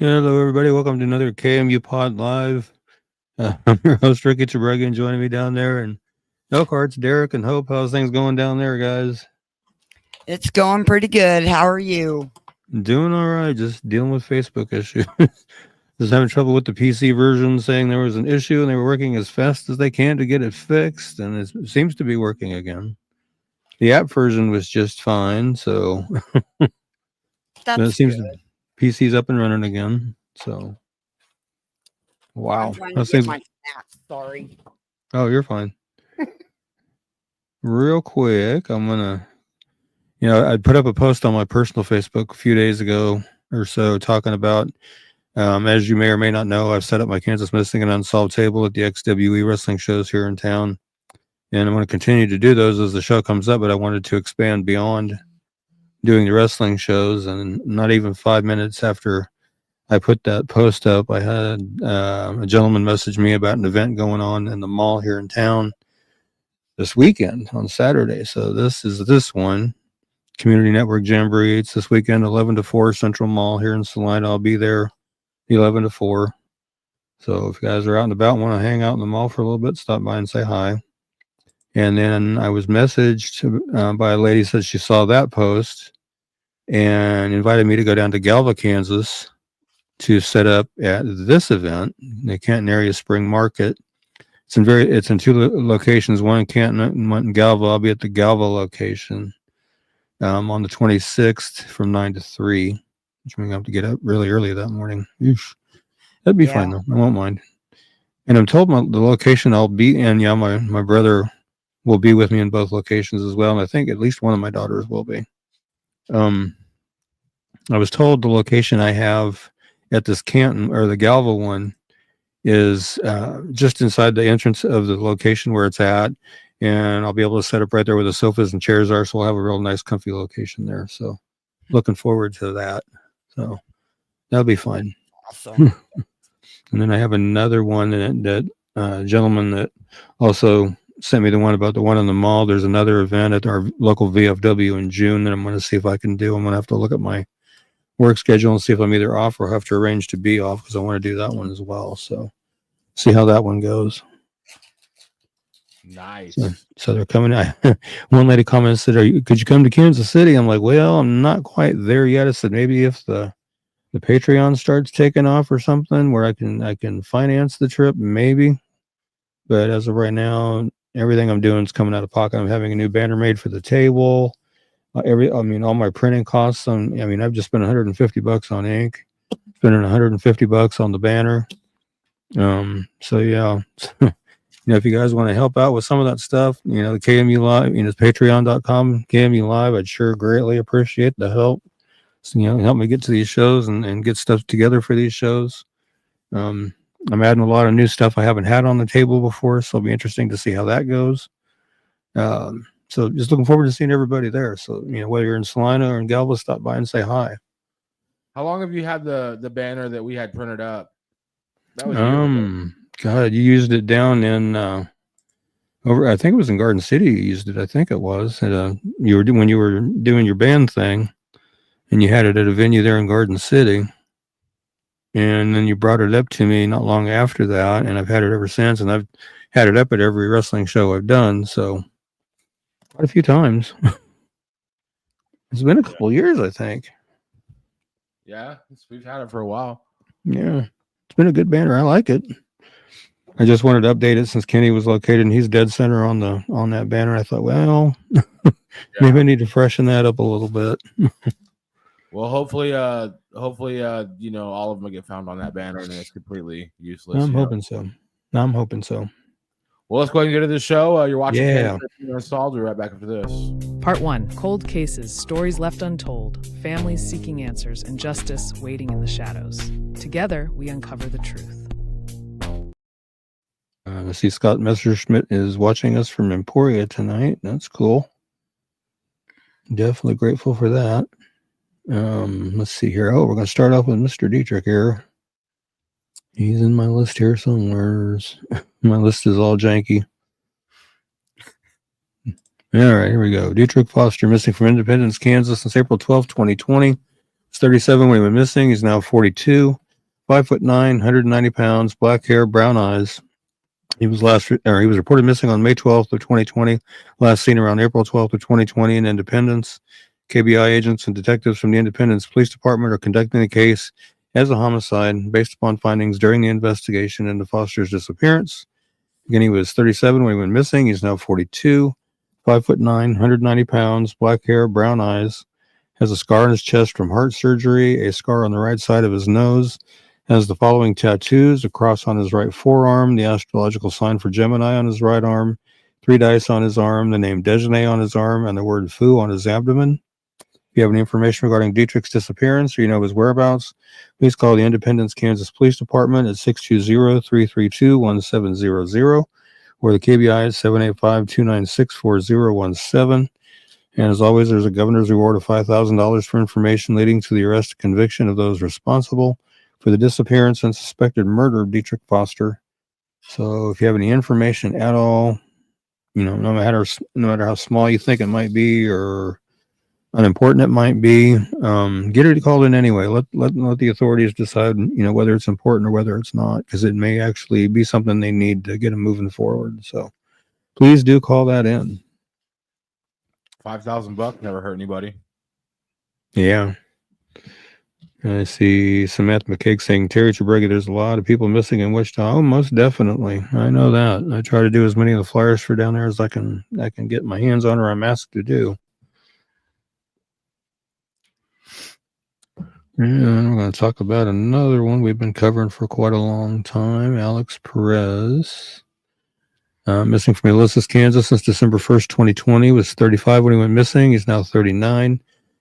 Hello, everybody. Welcome to another KMU Pod Live. I'm your host, Ricky Trebergan, joining me down there. And Elkhart's Derek and Hope. How's things going down there, guys? It's going pretty good. How are you? Doing all right. Just dealing with Facebook issues. Just having trouble with the PC version, saying there was an issue and they were working as fast as they can to get it fixed. And it seems to be working again. The app version was just fine. So it That's seems good. PC's up and running again. So, wow. I'm trying to How's get things? my snacks. Sorry. Oh, you're fine. Real quick, I'm gonna, I put up a post on my personal Facebook a few days ago or so talking about, as you may or may not know, I've set up my Kansas Missing and Unsolved table at the XWE wrestling shows here in town, and I'm going to continue to do those as the show comes up. But I wanted to expand beyond doing the wrestling shows, and not even 5 minutes after I put that post up, I had a gentleman message me about an event going on in the mall here in town this weekend on Saturday. So this one, Community Network Jamboree. It's this weekend, 11 to 4, Central Mall here in Salina. I'll be there 11 to 4. So if you guys are out and about and want to hang out in the mall for a little bit, stop by and say hi. And then I was messaged by a lady who said she saw that post and invited me to go down to Galva, Kansas to set up at this event, the Canton Area Spring Market. It's in two locations, one in Canton and one in Galva. I'll be at the Galva location on the 26th from 9 to 3, which means I have to get up really early that morning. Oof. That'd be fine, though. I won't mind. And I'm told the location I'll be in, my brother will be with me in both locations as well. And I think at least one of my daughters will be. I was told the location I have at this Canton or the Galva one is just inside the entrance of the location where it's at. And I'll be able to set up right there where the sofas and chairs are. So we'll have a real nice, comfy location there. So looking forward to that. So that'll be fun. Awesome. And then I have another one that gentleman that also sent me the one about the one in the mall. There's another event at our local VFW in June that I'm going to see if I can do. I'm going to have to look at my work schedule and see if I'm either off or have to arrange to be off because I want to do that one as well. So see how that one goes. Nice. So they're coming. One lady commented, said, could you come to Kansas City? I'm like, well, I'm not quite there yet. I said, maybe if the Patreon starts taking off or something where I can finance the trip, maybe. But as of right now, everything I'm doing is coming out of pocket. I'm having a new banner made for the table. All my printing costs. I've just spent $150 on ink, spending $150 on the banner. So yeah, if you guys want to help out with some of that stuff, the KMU Live, it's patreon.com, KMU Live. I'd sure greatly appreciate the help. So, help me get to these shows and get stuff together for these shows. I'm adding a lot of new stuff I haven't had on the table before, so it'll be interesting to see how that goes. So just looking forward to seeing everybody there. So, whether you're in Salina or in Galva, stop by and say hi. How long have you had the banner that we had printed up? That was God, you used it down in I think it was in Garden City. You used it. I think it was. When you were doing your band thing, and you had it at a venue there in Garden City. And then you brought it up to me not long after that, and I've had it ever since. And I've had it up at every wrestling show I've done. So quite a few times. It's been a couple of years, I think. Yeah, we've had it for a while. Yeah, it's been a good banner. I like it. I just wanted to update it since Kenny was located and he's dead center on that banner. I thought, well, maybe I need to freshen that up a little bit. Well, hopefully, all of them will get found on that banner and it's completely useless. I'm hoping so. Well, let's go ahead and get to the show. You're watching Yeah. Installed. We're right back after this. Part 1. Cold Cases, Stories Left Untold, Families Seeking Answers, and Justice Waiting in the Shadows. Together, we uncover the truth. I see Scott Messerschmidt is watching us from Emporia tonight. That's cool. Definitely grateful for that. Let's see here. Oh, we're going to start off with Mr. Dietrich here. He's in my list here somewhere. My list is all janky. All right, here we go. Dietrich Foster, missing from Independence, Kansas since April 12th, 2020. He's 37 when he went missing. He's now 42. 5'9", 190 pounds, black hair, brown eyes. He was reported missing on May 12th of 2020. Last seen around April 12th of 2020 in Independence. KBI agents and detectives from the Independence Police Department are conducting the case as a homicide based upon findings during the investigation into Foster's disappearance. Again, he was 37 when he went missing. He's now 42, 5'9", 190 pounds, black hair, brown eyes. Has a scar on his chest from heart surgery, a scar on the right side of his nose. Has the following tattoos: a cross on his right forearm, the astrological sign for Gemini on his right arm, 3 dice on his arm, the name Dejeuner on his arm, and the word foo on his abdomen. If you have any information regarding Dietrich's disappearance or you know his whereabouts, please call the Independence, Kansas Police Department at 620-332-1700 or the KBI at 785-296-4017. And as always, there's a governor's reward of $5,000 for information leading to the arrest and conviction of those responsible for the disappearance and suspected murder of Dietrich Foster. So if you have any information at all, no matter how small you think it might be or unimportant it might be, get it called in anyway. Let the authorities decide, whether it's important or whether it's not, because it may actually be something they need to get them moving forward. So please do call that in. $5,000 never hurt anybody. Yeah. And I see Samantha McCaig saying, Terry Trebrega, there's a lot of people missing in Wichita. Oh, most definitely. I know that. I try to do as many of the flyers for down there as I can get my hands on or I'm asked to do. And we're going to talk about another one we've been covering for quite a long time. Alex Perez. Missing from Ulysses, Kansas since December 1st, 2020. Was 35 when he went missing. He's now 39.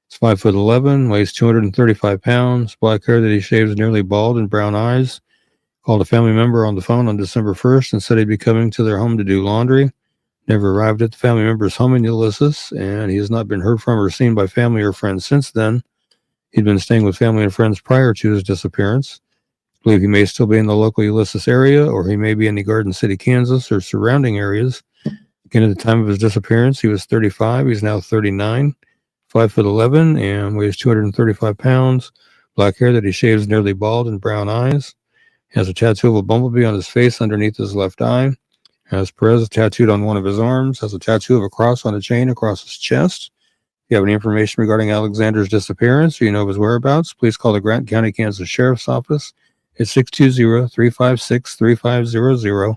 He's 5'11", weighs 235 pounds. Black hair that he shaves nearly bald and brown eyes. Called a family member on the phone on December 1st and said he'd be coming to their home to do laundry. Never arrived at the family member's home in Ulysses, and he has not been heard from or seen by family or friends since then. He'd been staying with family and friends prior to his disappearance. I believe he may still be in the local Ulysses area, or he may be in the Garden City, Kansas, or surrounding areas. Again, at the time of his disappearance, he was 35. He's now 39, 5'11", and weighs 235 pounds. Black hair that he shaves nearly bald and brown eyes. He has a tattoo of a bumblebee on his face underneath his left eye. Has Perez tattooed on one of his arms. Has a tattoo of a cross on a chain across his chest. If you have any information regarding Alexander's disappearance or you know of his whereabouts, please call the Grant County, Kansas Sheriff's Office at 620-356-3500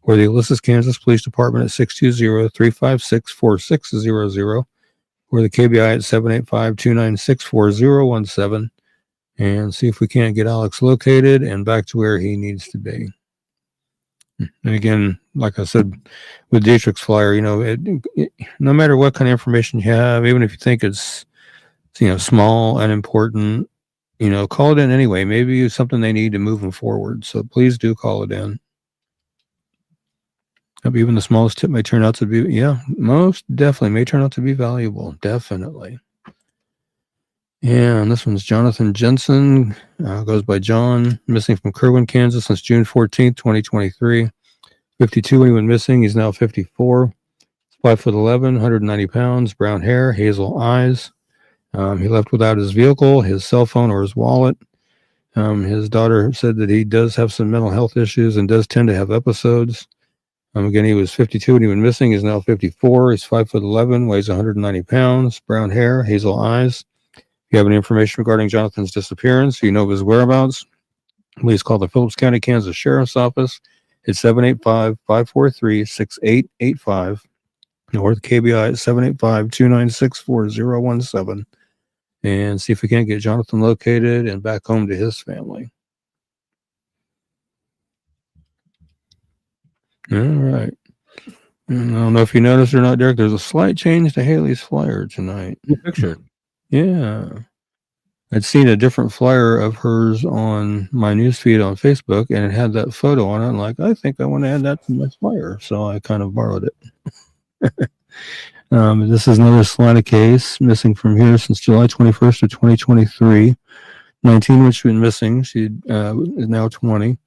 or the Ulysses, Kansas Police Department at 620-356-4600 or the KBI at 785-296-4017 and see if we can't get Alex located and back to where he needs to be. And again, like I said, with Dietrich's flyer, no matter what kind of information you have, even if you think it's small, unimportant, call it in anyway. Maybe it's something they need to move them forward. So please do call it in. Even the smallest tip may turn out to be, most definitely may turn out to be valuable. Definitely. And this one's Jonathan Jensen, goes by John, missing from Kerwin, Kansas since June 14th, 2023. 52 when he went missing. He's now 54. 5'11", 190 pounds, brown hair, hazel eyes. He left without his vehicle, his cell phone, or his wallet. His daughter said that he does have some mental health issues and does tend to have episodes. Again, he was 52 when he went missing. He's now 54. He's 5'11", weighs 190 pounds, brown hair, hazel eyes. If you have any information regarding Jonathan's disappearance, or you know of his whereabouts, please call the Phillips County, Kansas Sheriff's Office at 785-543-6885 or the KBI at 785-296-4017 and see if we can't get Jonathan located and back home to his family. All right. And I don't know if you noticed or not, Derek, there's a slight change to Haley's flyer tonight. Good picture. Yeah. I'd seen a different flyer of hers on my newsfeed on Facebook, and it had that photo on it. I'm like, I think I want to add that to my flyer. So I kind of borrowed it. This is another Salina case, missing from here since July 21st of 2023. 19 when she's been missing. She is now 20.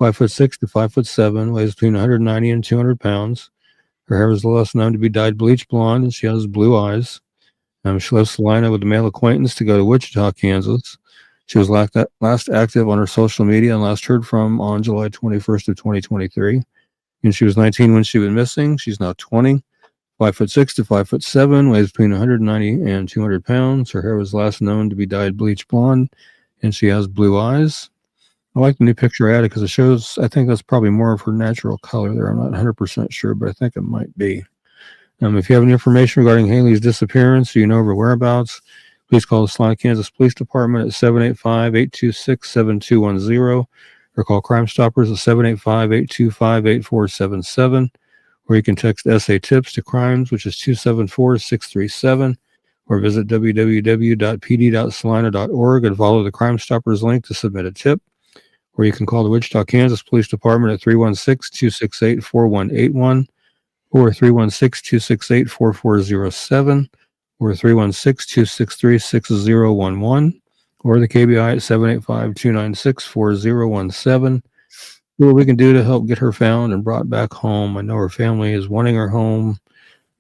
5'6" to 5'7", weighs between 190 and 200 pounds. Her hair is less known to be dyed bleach blonde, and she has blue eyes. She left Salina with a male acquaintance to go to Wichita, Kansas. She was last active on her social media and last heard from on July 21st of 2023. And she was 19 when she went missing. She's now 20, 5'6" to 5'7", weighs between 190 and 200 pounds. Her hair was last known to be dyed bleach blonde, and she has blue eyes. I like the new picture I added because it shows, I think that's probably more of her natural color there. I'm not 100% sure, but I think it might be. If you have any information regarding Haley's disappearance or you know her whereabouts, please call the Salina, Kansas Police Department at 785-826-7210 or call Crime Stoppers at 785-825-8477, or you can text SA Tips to Crimes, which is 274-637, or visit www.pd.salina.org and follow the Crime Stoppers link to submit a tip, or you can call the Wichita, Kansas Police Department at 316-268-4181, or 316-268-4407, or 316-263-6011, or the KBI at 785-296-4017. What we can do to help get her found and brought back home. I know her family is wanting her home.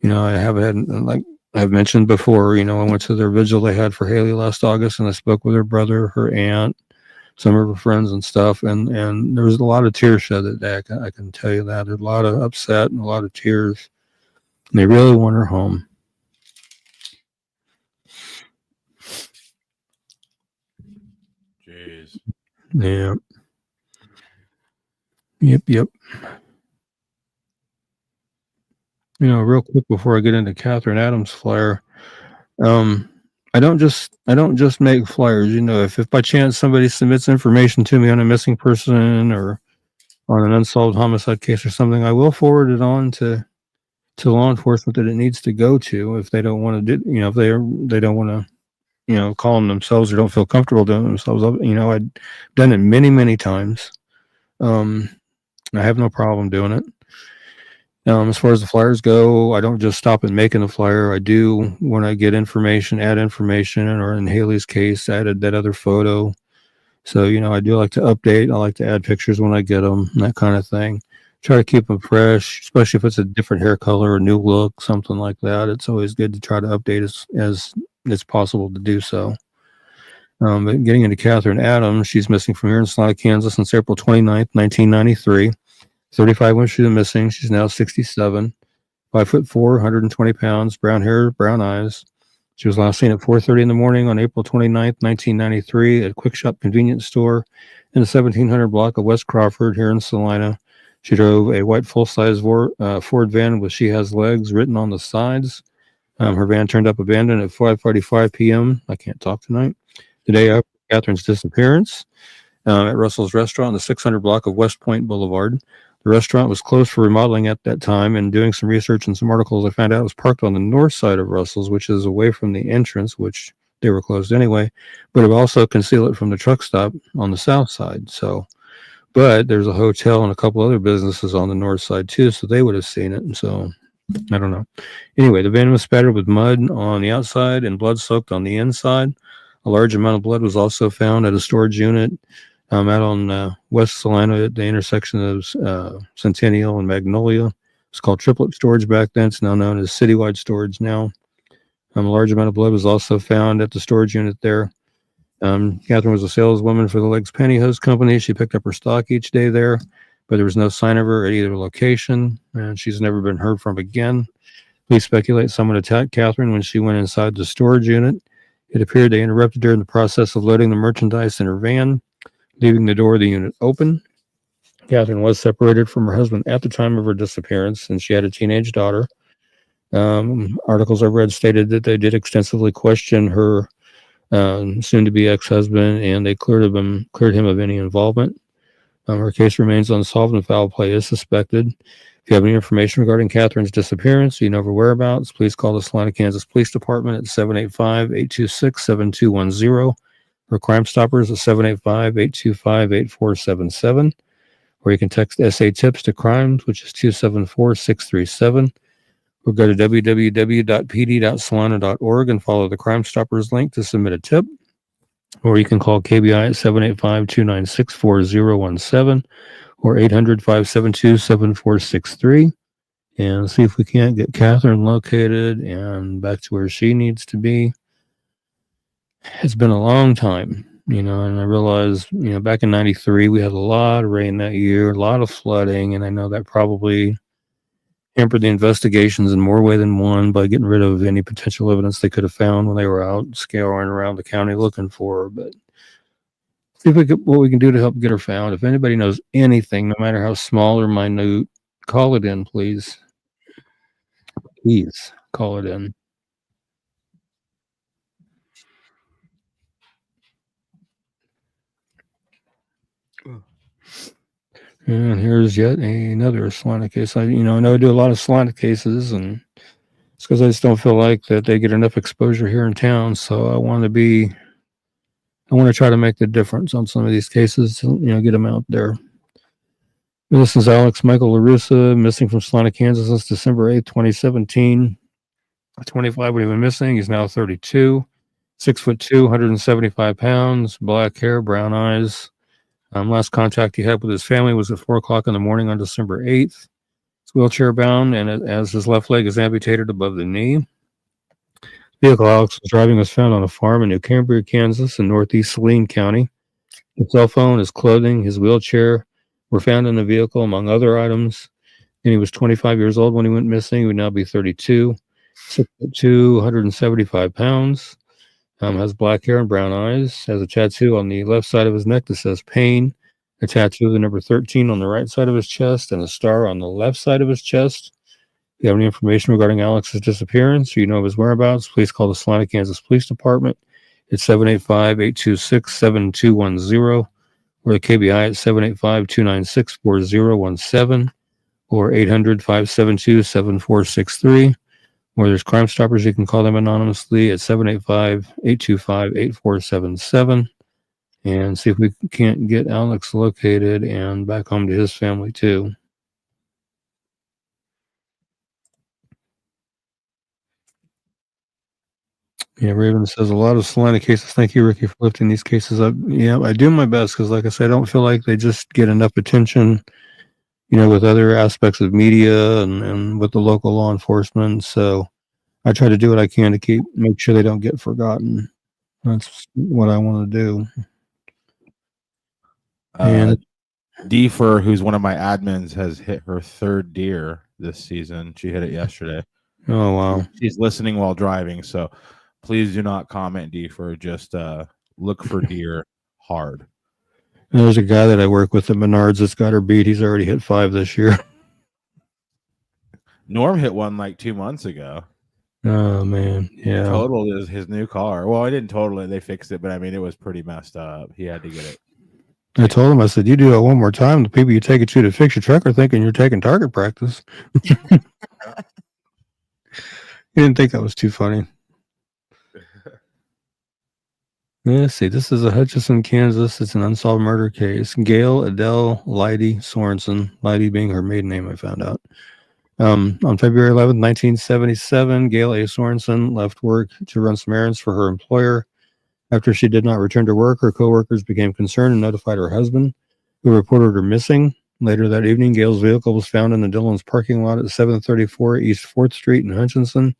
I have had, like I've mentioned before, I went to their vigil they had for Haley last August, and I spoke with her brother, her aunt, some of her friends and stuff, and there was a lot of tears shed that day. I can tell you that. There's a lot of upset and a lot of tears. And they really want her home. Jeez. Yeah. Yep. Real quick before I get into Catherine Adams' flyer, I don't just make flyers. If by chance somebody submits information to me on a missing person or on an unsolved homicide case or something, I will forward it on to law enforcement that it needs to go to. If they don't want to do, if they don't want to, call them themselves or don't feel comfortable doing it themselves. I've done it many times. I have no problem doing it. As far as the flyers go, I don't just stop at making a flyer. I do, when I get information, add information, or in Haley's case, added that other photo. So, I do like to update. I like to add pictures when I get them, that kind of thing. Try to keep them fresh, especially if it's a different hair color, a new look, something like that. It's always good to try to update as it's possible to do so. But getting into Catherine Adams, she's missing from here in Salina, Kansas since April 29th, 1993. 35 when she was missing. She's now 67, 5'4", 120 pounds, brown hair, brown eyes. She was last seen at 4:30 in the morning on April 29th, 1993 at a Quick Shop convenience store in the 1700 block of West Crawford here in Salina. She drove a white full-size Ford van with "She Has Legs" written on the sides. Her van turned up abandoned at 5:45 p.m. I can't talk tonight. The day after Catherine's disappearance, at Russell's Restaurant on the 600 block of West Point Boulevard. The restaurant was closed for remodeling at that time, and doing some research and some articles, I found out it was parked on the north side of Russell's, which is away from the entrance, which they were closed anyway, but it would also conceal it from the truck stop on the south side. So, but there's a hotel and a couple other businesses on the north side too, so they would have seen it. And so, I don't know. Anyway, the van was spattered with mud on the outside and blood soaked on the inside. A large amount of blood was also found at a storage unit out on West Salina at the intersection of Centennial and Magnolia. It's called Triplet Storage back then. It's now known as Citywide Storage now. A large amount of blood was also found at the storage unit there. Catherine was a saleswoman for the Legs Pantyhose Company. She picked up her stock each day there, but there was no sign of her at either location, and she's never been heard from again. Police speculate someone attacked Catherine when she went inside the storage unit. It appeared they interrupted her in the process of loading the merchandise in her van, leaving the door of the unit open. Catherine was separated from her husband at the time of her disappearance, and she had a teenage daughter. Articles I've read stated that they did extensively question her soon-to-be ex-husband, and they cleared him of any involvement. Her case remains unsolved, and foul play is suspected. If you have any information regarding Catherine's disappearance, or you know her whereabouts, please call the Salina, Kansas Police Department at 785-826-7210. Or Crime Stoppers at 785-825-8477. Or you can text SA Tips to Crimes, which is 274-637. Or go to www.pd.salina.org and follow the Crime Stoppers link to submit a tip. Or you can call KBI at 785-296-4017 or 800-572-7463 and see if we can't get Catherine located and back to where she needs to be. It's been a long time. And I realized, back in 93, we had a lot of rain that year, a lot of flooding. And I know that probably hampered the investigations in more way than one by getting rid of any potential evidence they could have found when they were out scouring around the county looking for her. But see if what we can do to help get her found. If anybody knows anything, no matter how small or minute, call it in, please. Please call it in. And here's yet another Solana case. I know I do a lot of Solana cases, and it's because I just don't feel like that they get enough exposure here in town. So I want to try to make the difference on some of these cases to, get them out there. This is Alex Michael LaRussa, missing from Solana, Kansas since December 8th, 2017. 25 when he went missing. He's now 32, 6'2", 175 pounds, black hair, brown eyes. Last contact he had with his family was at 4 o'clock in the morning on December 8th. He's wheelchair bound, and as his left leg is amputated above the knee. The vehicle Alex was driving was found on a farm in New Cambria, Kansas, in northeast Saline County. His cell phone, his clothing, his wheelchair were found in the vehicle, among other items. And he was 25 years old when he went missing. He would now be 32, 6'2", 175 pounds. Has black hair and brown eyes, has a tattoo on the left side of his neck that says pain, a tattoo of the number 13 on the right side of his chest, and a star on the left side of his chest. If you have any information regarding Alex's disappearance or you know of his whereabouts, please call the Salina, Kansas Police Department at 785-826-7210 or the KBI at 785-296-4017 or 800-572-7463. Or there's Crime Stoppers, you can call them anonymously at 785-825-8477 and see if we can't get Alex located and back home to his family too. Yeah, Raven says a lot of Solana cases. Thank you, Ricky, for lifting these cases up. Yeah, I do my best because, like I said, I don't feel like they just get enough attention, with other aspects of media and with the local law enforcement. So I try to do what I can to make sure they don't get forgotten. That's what I want to do. And Deefer, who's one of my admins, has hit her third deer this season. She hit it yesterday. Oh, wow. She's listening while driving, so please do not comment, Deefer. Just look for deer hard. And there's a guy that I work with at Menards that's got her beat. He's already hit 5 this year. Norm hit one like 2 months ago. Oh, man. Yeah. Totaled is his new car. Well, I didn't total it. They fixed it, but I mean, it was pretty messed up. He had to get it. I told him, I said, you do it one more time, the people you take it to fix your truck are thinking you're taking target practice. He didn't think that was too funny. Let's see. This is a Hutchinson, Kansas. It's an unsolved murder case. Gail Adele Leidy Sorensen, Leidy being her maiden name, I found out. On February 11th, 1977, Gail A. Sorensen left work to run some errands for her employer. After she did not return to work, her coworkers became concerned and notified her husband, who reported her missing. Later that evening, Gail's vehicle was found in the Dillon's parking lot at 734 East 4th Street in Hutchinson.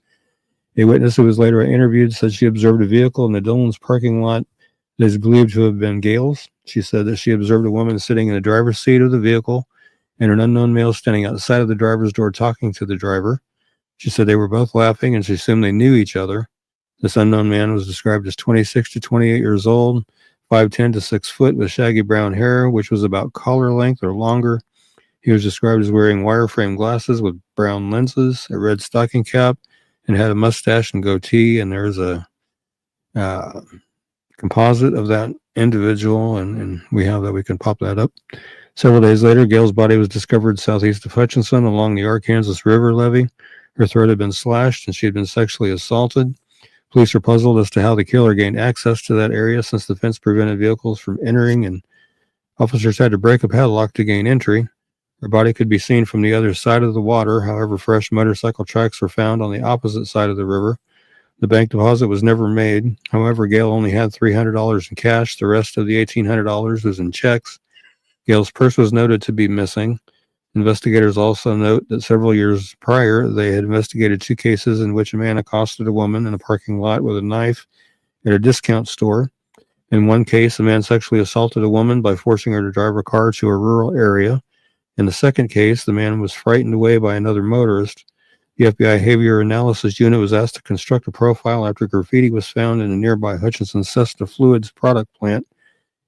A witness who was later interviewed said she observed a vehicle in the Dillon's parking lot that is believed to have been Gail's. She said that she observed a woman sitting in the driver's seat of the vehicle and an unknown male standing outside of the driver's door talking to the driver. She said they were both laughing and she assumed they knew each other. This unknown man was described as 26 to 28 years old, 5'10" to 6 foot, with shaggy brown hair, which was about collar length or longer. He was described as wearing wireframe glasses with brown lenses, a red stocking cap, and had a mustache and goatee. And there's a composite of that individual, and we have that. We can pop that up. Several days later, Gail's body was discovered southeast of Hutchinson along the Arkansas River levee. Her throat had been slashed, and she had been sexually assaulted. Police are puzzled as to how the killer gained access to that area since the fence prevented vehicles from entering, and officers had to break a padlock to gain entry. Her body could be seen from the other side of the water. However, fresh motorcycle tracks were found on the opposite side of the river. The bank deposit was never made. However, Gail only had $300 in cash. The rest of the $1,800 was in checks. Gail's purse was noted to be missing. Investigators also note that several years prior, they had investigated 2 cases in which a man accosted a woman in a parking lot with a knife at a discount store. In one case, a man sexually assaulted a woman by forcing her to drive a car to a rural area. In the second case, the man was frightened away by another motorist. The FBI Behavior Analysis Unit was asked to construct a profile after graffiti was found in a nearby Hutchinson Cessna Fluids product plant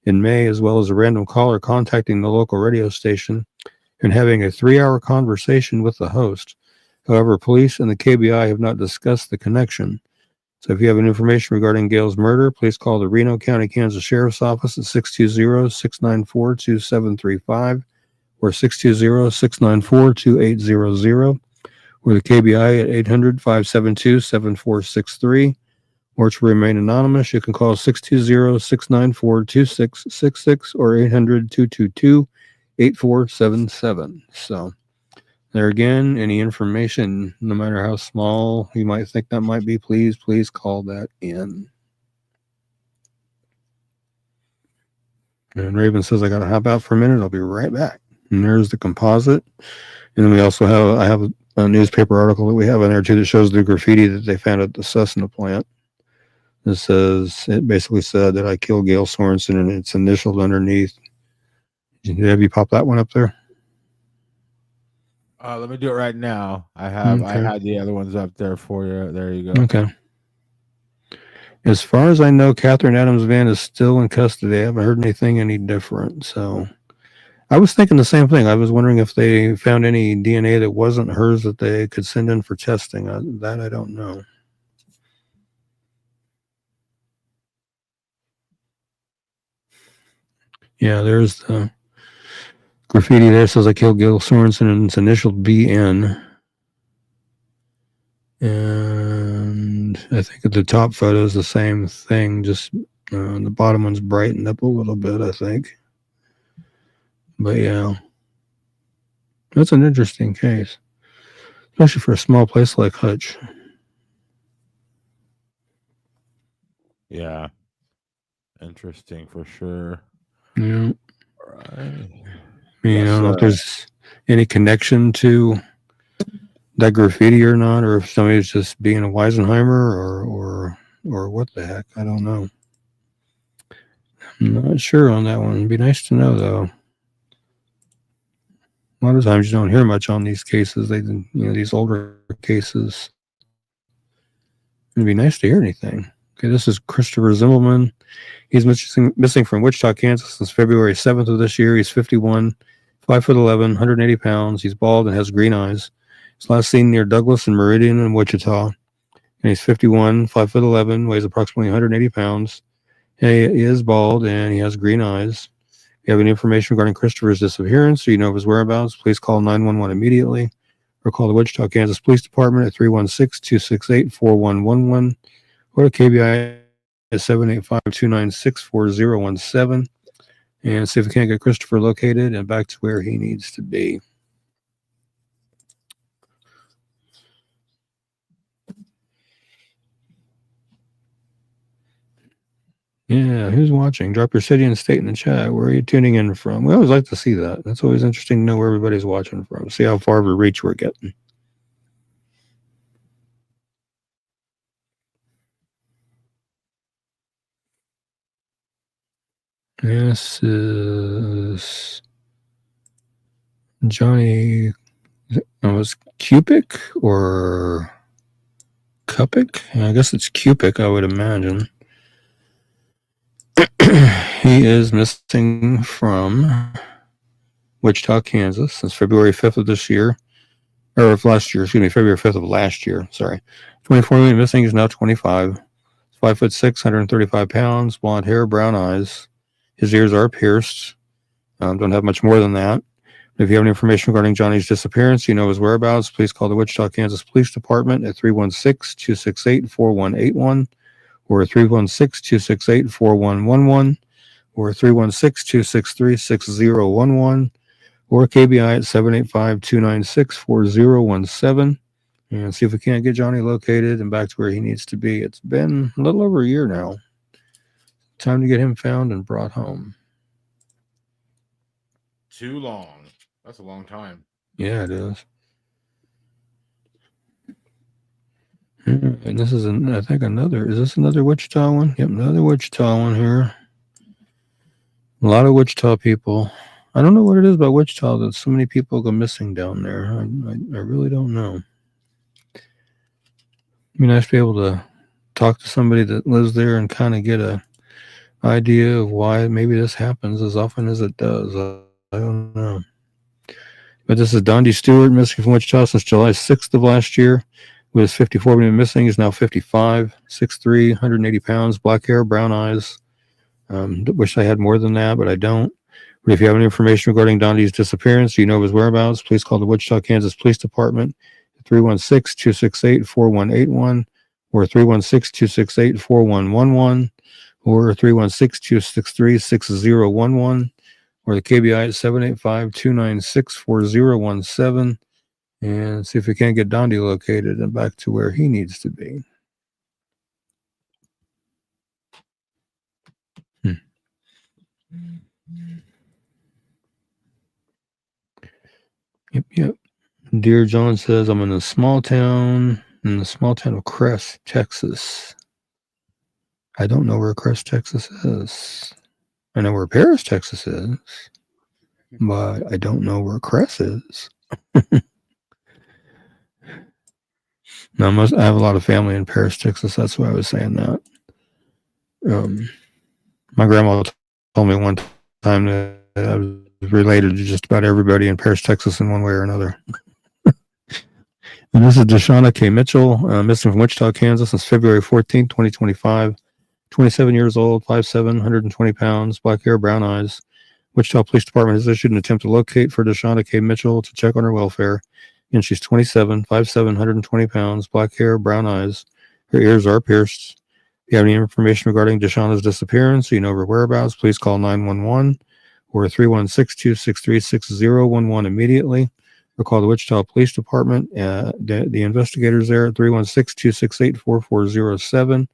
in May, as well as a random caller contacting the local radio station and having a 3-hour conversation with the host. However, police and the KBI have not discussed the connection. So if you have any information regarding Gail's murder, please call the Reno County, Kansas Sheriff's Office at 620-694-2735 or 620-694-2800, or the KBI at 800-572-7463. Or to remain anonymous, you can call 620-694-2666 or 800-222-8477. So there again, any information, no matter how small you might think that might be, please call that in. And Raven says, I got to hop out for a minute. I'll be right back. And there's the composite. And then we also have, I have a newspaper article that we have in there too that shows the graffiti that they found at the Cessna plant. It basically said that I killed Gail Sorensen and it's initialed underneath. Have you pop that one up there? Let me do it right now. I had the other ones up there for you. There you go. Okay. As far as I know, Catherine Adams' van is still in custody. I haven't heard anything any different. So I was thinking the same thing. I was wondering if they found any DNA that wasn't hers that they could send in for testing. That I don't know. Yeah, there's the graffiti there. It says I killed Gail Sorensen and it's initialed BN. And I think at the top photo is the same thing. Just the bottom one's brightened up a little bit, I think. But yeah, that's an interesting case, especially for a small place like Hutch. Yeah, interesting for sure. Yeah. Right. I mean, I don't know if there's any connection to that graffiti or not, or if somebody's just being a Weisenheimer or what the heck. I don't know. I'm not sure on that one. It'd be nice to know though. A lot of times you don't hear much on these cases. These older cases. It'd be nice to hear anything. Okay, this is Christopher Zimmelman. He's missing from Wichita, Kansas since February 7th of this year. He's 51, 5'11", 180 pounds. He's bald and has green eyes. He's last seen near Douglas and Meridian in Wichita. And he's 51, 5'11", weighs approximately 180 pounds. And he is bald and he has green eyes. If you have any information regarding Christopher's disappearance or you know of his whereabouts, please call 911 immediately or call the Wichita, Kansas Police Department at 316-268-4111 or the KBI at 785-296-4017 and see if we can't get Christopher located and back to where he needs to be. Yeah, who's watching? Drop your city and state in the chat. Where are you tuning in from? We always like to see that. That's always interesting to know where everybody's watching from. See how far of a reach we're getting. This is Johnny. Was Cupic or Cupic? I guess it's Cupic, I would imagine. He is missing from Wichita, Kansas since February 5th of this year. Or of last year, excuse me, February 5th of last year. Sorry. 24 million missing, is now 25. 5'6", 135 pounds, blonde hair, brown eyes. His ears are pierced. Don't have much more than that. If you have any information regarding Johnny's disappearance, you know his whereabouts, please call the Wichita, Kansas Police Department at 316-268-4181 or 316-268-4111 or 316-263-6011 or KBI at 785-296-4017 and see if we can't get Johnny located and back to where he needs to be. It's been a little over a year now. Time to get him found and brought home. Too long. That's a long time. Yeah, it is. And this is, I think, is this another Wichita one? Yep, another Wichita one here. A lot of Wichita people. I don't know what it is about Wichita that so many people go missing down there. I really don't know. It'd be nice to be able to talk to somebody that lives there and kind of get a idea of why maybe this happens as often as it does. I don't know. But this is Dondi Stewart, missing from Wichita since July 6th of last year. Was 54 when he was missing. He's now 55, 6'3", 180 pounds, black hair, brown eyes. Wish I had more than that, but I don't. But if you have any information regarding Dondi's disappearance, you know his whereabouts, please call the Wichita, Kansas Police Department at 316-268-4181 or 316-268-4111 or 316-263-6011 or the KBI at 785-296-4017 and see if we can't get Dondi located and back to where he needs to be. Yep. Dear John says, I'm in the small town of Crest, Texas. I don't know where Crest, Texas is. I know where Paris, Texas is, but I don't know where Crest is. Now, I have a lot of family in Paris, Texas. That's why I was saying that. My grandma told me one time that I was related to just about everybody in Paris, Texas in one way or another. And this is Deshauna K. Mitchell, missing from Wichita, Kansas since February 14th, 2025. 27 years old, 5'7", 120 pounds, black hair, brown eyes. Wichita Police Department has issued an attempt to locate for Deshauna K. Mitchell to check on her welfare. And she's 27, 5'7", 120 pounds, black hair, brown eyes. Her ears are pierced. If you have any information regarding Deshauna's disappearance, or you know her whereabouts, please call 911 or 316-263-6011 immediately, or call the Wichita Police Department. The investigators there at 316-268-4407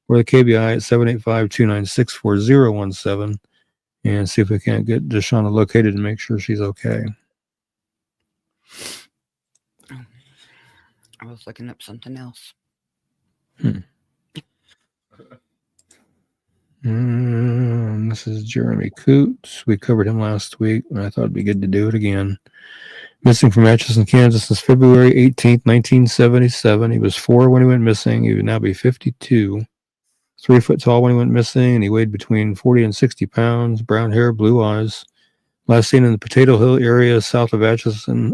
or the KBI at 785-296-4017 and see if we can't get Deshauna located and make sure she's okay. I was looking up something else. This is Jeremy Coots. We covered him last week, and I thought it'd be good to do it again. Missing from Atchison, Kansas since February 18th, 1977. He was 4 when he went missing. He would now be 52. 3 foot tall when he went missing, and he weighed between 40 and 60 pounds, brown hair, blue eyes. Last seen in the Potato Hill area south Atchison,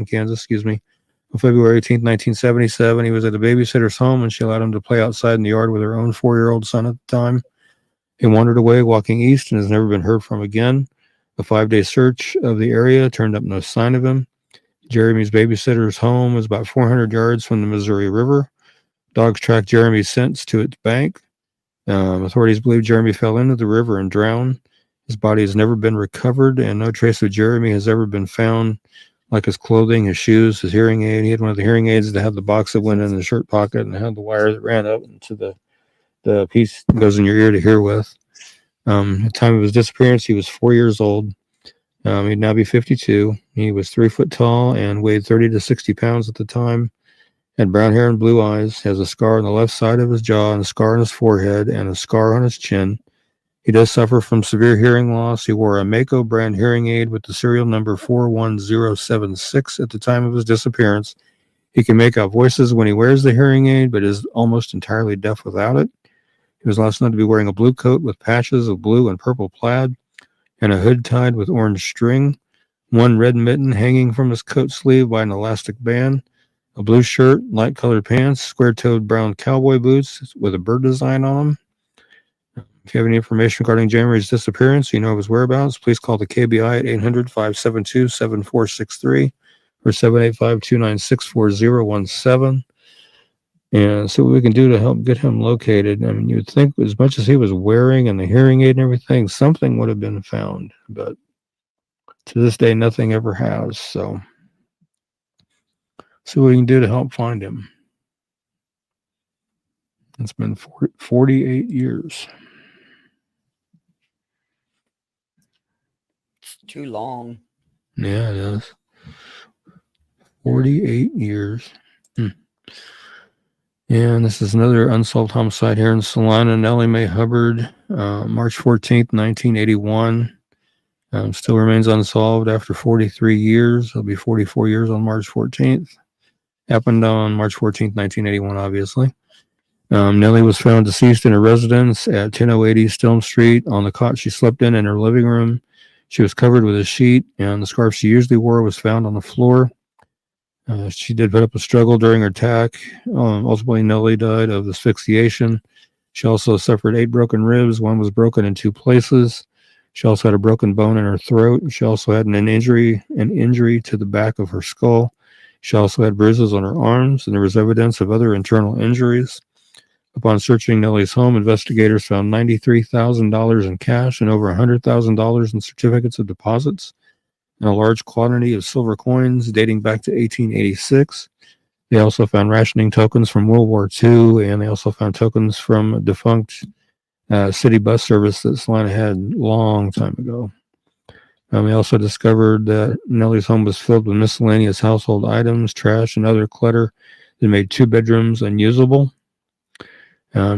Kansas, on February 18th, 1977. He was at a babysitter's home, and she allowed him to play outside in the yard with her own 4-year-old son at the time. He wandered away walking east and has never been heard from again. A 5-day search of the area turned up no sign of him. Jeremy's babysitter's home is about 400 yards from the Missouri River. Dogs tracked Jeremy's scent to its bank. Authorities believe Jeremy fell into the river and drowned. His body has never been recovered, and no trace of Jeremy has ever been found, like his clothing, his shoes, his hearing aid. He had one of the hearing aids that had the box that went in the shirt pocket and had the wire that ran up into the piece that goes in your ear to hear with. At the time of his disappearance, he was 4 years old. He'd now be 52. He was 3 foot tall and weighed 30 to 60 pounds at the time. Had brown hair and blue eyes. Has a scar on the left side of his jaw and a scar on his forehead and a scar on his chin. He does suffer from severe hearing loss. He wore a Mako brand hearing aid with the serial number 41076 at the time of his disappearance. He can make out voices when he wears the hearing aid, but is almost entirely deaf without it. He was last known to be wearing a blue coat with patches of blue and purple plaid and a hood tied with orange string, one red mitten hanging from his coat sleeve by an elastic band, a blue shirt, light-colored pants, square-toed brown cowboy boots with a bird design on them. If you have any information regarding Jeremy's disappearance, you know of his whereabouts, please call the KBI at 800-572-7463 or 785-296-4017. And see what we can do to help get him located. I mean, you'd think as much as he was wearing and the hearing aid and everything, something would have been found. But to this day, nothing ever has. So see what we can do to help find him. It's been 48 years. It's too long. Yeah, it is. 48 years. And this is another unsolved homicide here in Salina. Nellie Mae Hubbard, March 14th, 1981. Still remains unsolved after 43 years. It'll be 44 years on March 14th. Happened on March 14th, 1981, obviously. Nellie was found deceased in her residence at 1008 East Elm Street on the cot she slept in her living room. She was covered with a sheet, and the scarf she usually wore was found on the floor. She did put up a struggle during her attack. Ultimately, Nellie died of asphyxiation. She also suffered 8 broken ribs. One was broken in 2 places. She also had a broken bone in her throat. She also had an injury to the back of her skull. She also had bruises on her arms, and there was evidence of other internal injuries. Upon searching Nellie's home, investigators found $93,000 in cash and over $100,000 in certificates of deposits and a large quantity of silver coins dating back to 1886. They also found rationing tokens from World War II, and they also found tokens from a defunct city bus service that Salina had a long time ago. We also discovered that Nellie's home was filled with miscellaneous household items, trash, and other clutter that made 2 bedrooms unusable.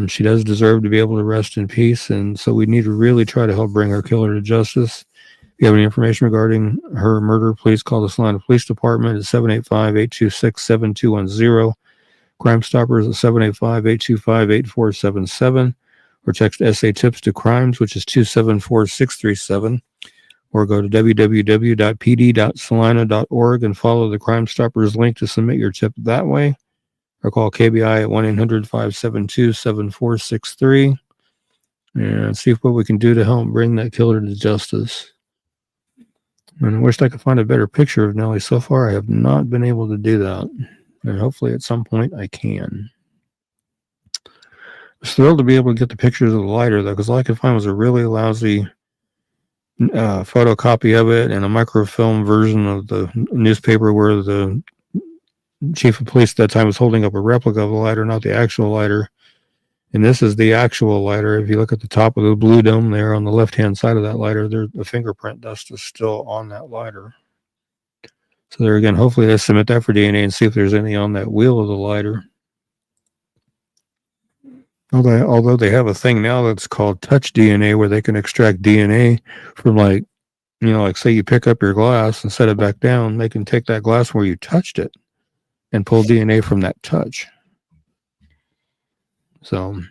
She does deserve to be able to rest in peace, and so we need to really try to help bring her killer to justice. If you have any information regarding her murder, please call the Salina Police Department at 785-826-7210. Crime Stoppers at 785-825-8477, or text SA Tips to Crimes, which is 274-637, or go to www.pd.salina.org and follow the Crime Stoppers link to submit your tip that way, or call KBI at 1-800-572-7463 and see what we can do to help bring that killer to justice. And I wish I could find a better picture of Nellie. So far, I have not been able to do that. And hopefully at some point I can. I was thrilled to be able to get the pictures of the lighter, though, because all I could find was a really lousy photocopy of it and a microfilm version of the newspaper where the chief of police at that time was holding up a replica of the lighter, not the actual lighter. And this is the actual lighter. If you look at the top of the blue dome there on the left-hand side of that lighter, the fingerprint dust is still on that lighter. So there again, hopefully they submit that for DNA and see if there's anything on that wheel of the lighter. Although they have a thing now that's called touch DNA, where they can extract DNA from, like say you pick up your glass and set it back down, they can take that glass where you touched it and pull DNA from that touch. So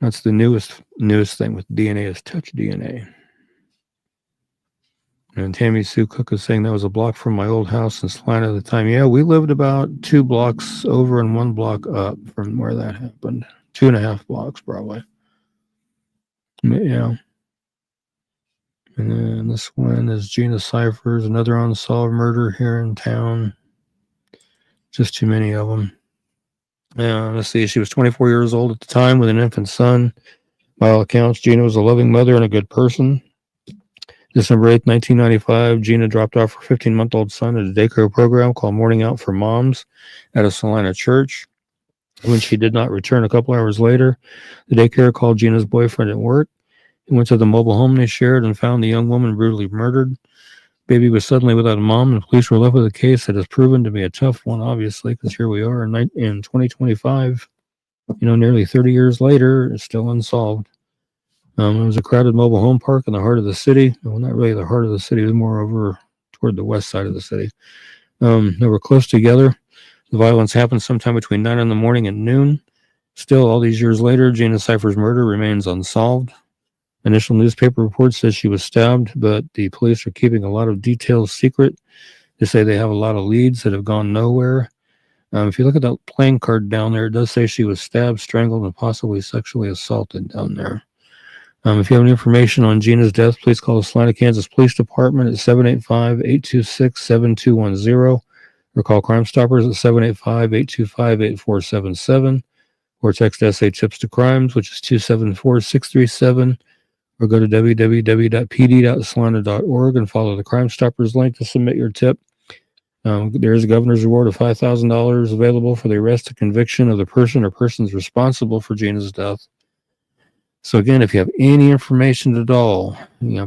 that's the newest thing with DNA is touch DNA. And Tammy Sue Cook is saying that was a block from my old house in Salina at the time. Yeah, we lived about 2 blocks over and 1 block up from where that happened. 2.5 blocks probably. Yeah. And then this one is Gina Cyphers, another unsolved murder here in town. Just too many of them. Let's see. She was 24 years old at the time with an infant son. By all accounts, Gina was a loving mother and a good person. December 8th, 1995, Gina dropped off her 15-month-old son at a daycare program called Morning Out for Moms at a Salina church. When she did not return a couple hours later, the daycare called Gina's boyfriend at work. He went to the mobile home they shared and found the young woman brutally murdered. Baby was suddenly without a mom, and police were left with a case that has proven to be a tough one, obviously, because here we are in 2025. Nearly 30 years later, it's still unsolved. It was a crowded mobile home park in the heart of the city. Well, not really the heart of the city. It was more over toward the west side of the city. They were close together. The violence happened sometime between 9 in the morning and noon. Still, all these years later, Gina Cypher's murder remains unsolved. Initial newspaper reports said she was stabbed, but the police are keeping a lot of details secret. They say they have a lot of leads that have gone nowhere. If you look at that playing card down there, it does say she was stabbed, strangled, and possibly sexually assaulted down there. If you have any information on Gina's death, please call the Salina, Kansas Police Department at 785-826-7210, or call Crime Stoppers at 785-825-8477, or text SA Tips to Crimes, which is 274-637, or go to www.pd.salina.org and follow the Crime Stoppers link to submit your tip. There is a governor's reward of $5,000 available for the arrest and conviction of the person or persons responsible for Gina's death. So again, if you have any information at all,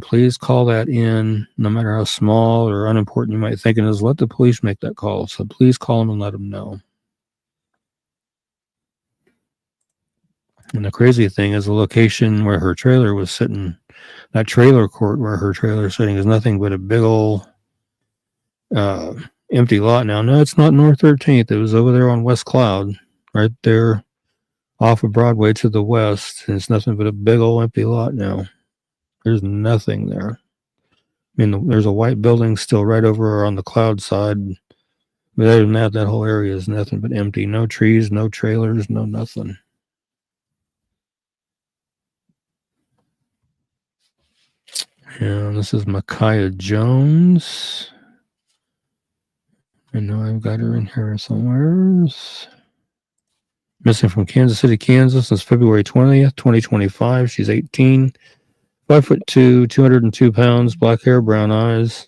please call that in, no matter how small or unimportant you might think it is. Let the police make that call. So please call them and let them know. And the crazy thing is the location where her trailer was sitting, that trailer court where her trailer is sitting is nothing but a big old empty lot now. No, it's not North 13th. It was over there on West Cloud, right there off of Broadway to the west. And it's nothing but a big old empty lot now. There's nothing there. I mean, there's a white building still right over on the Cloud side. But other than that whole area is nothing but empty. No trees, no trailers, no nothing. And this is Micaiah Jones. I know I've got her in here somewhere. Missing from Kansas City, Kansas since February 20th, 2025. She's 18, 5'2", 202 pounds, black hair, brown eyes.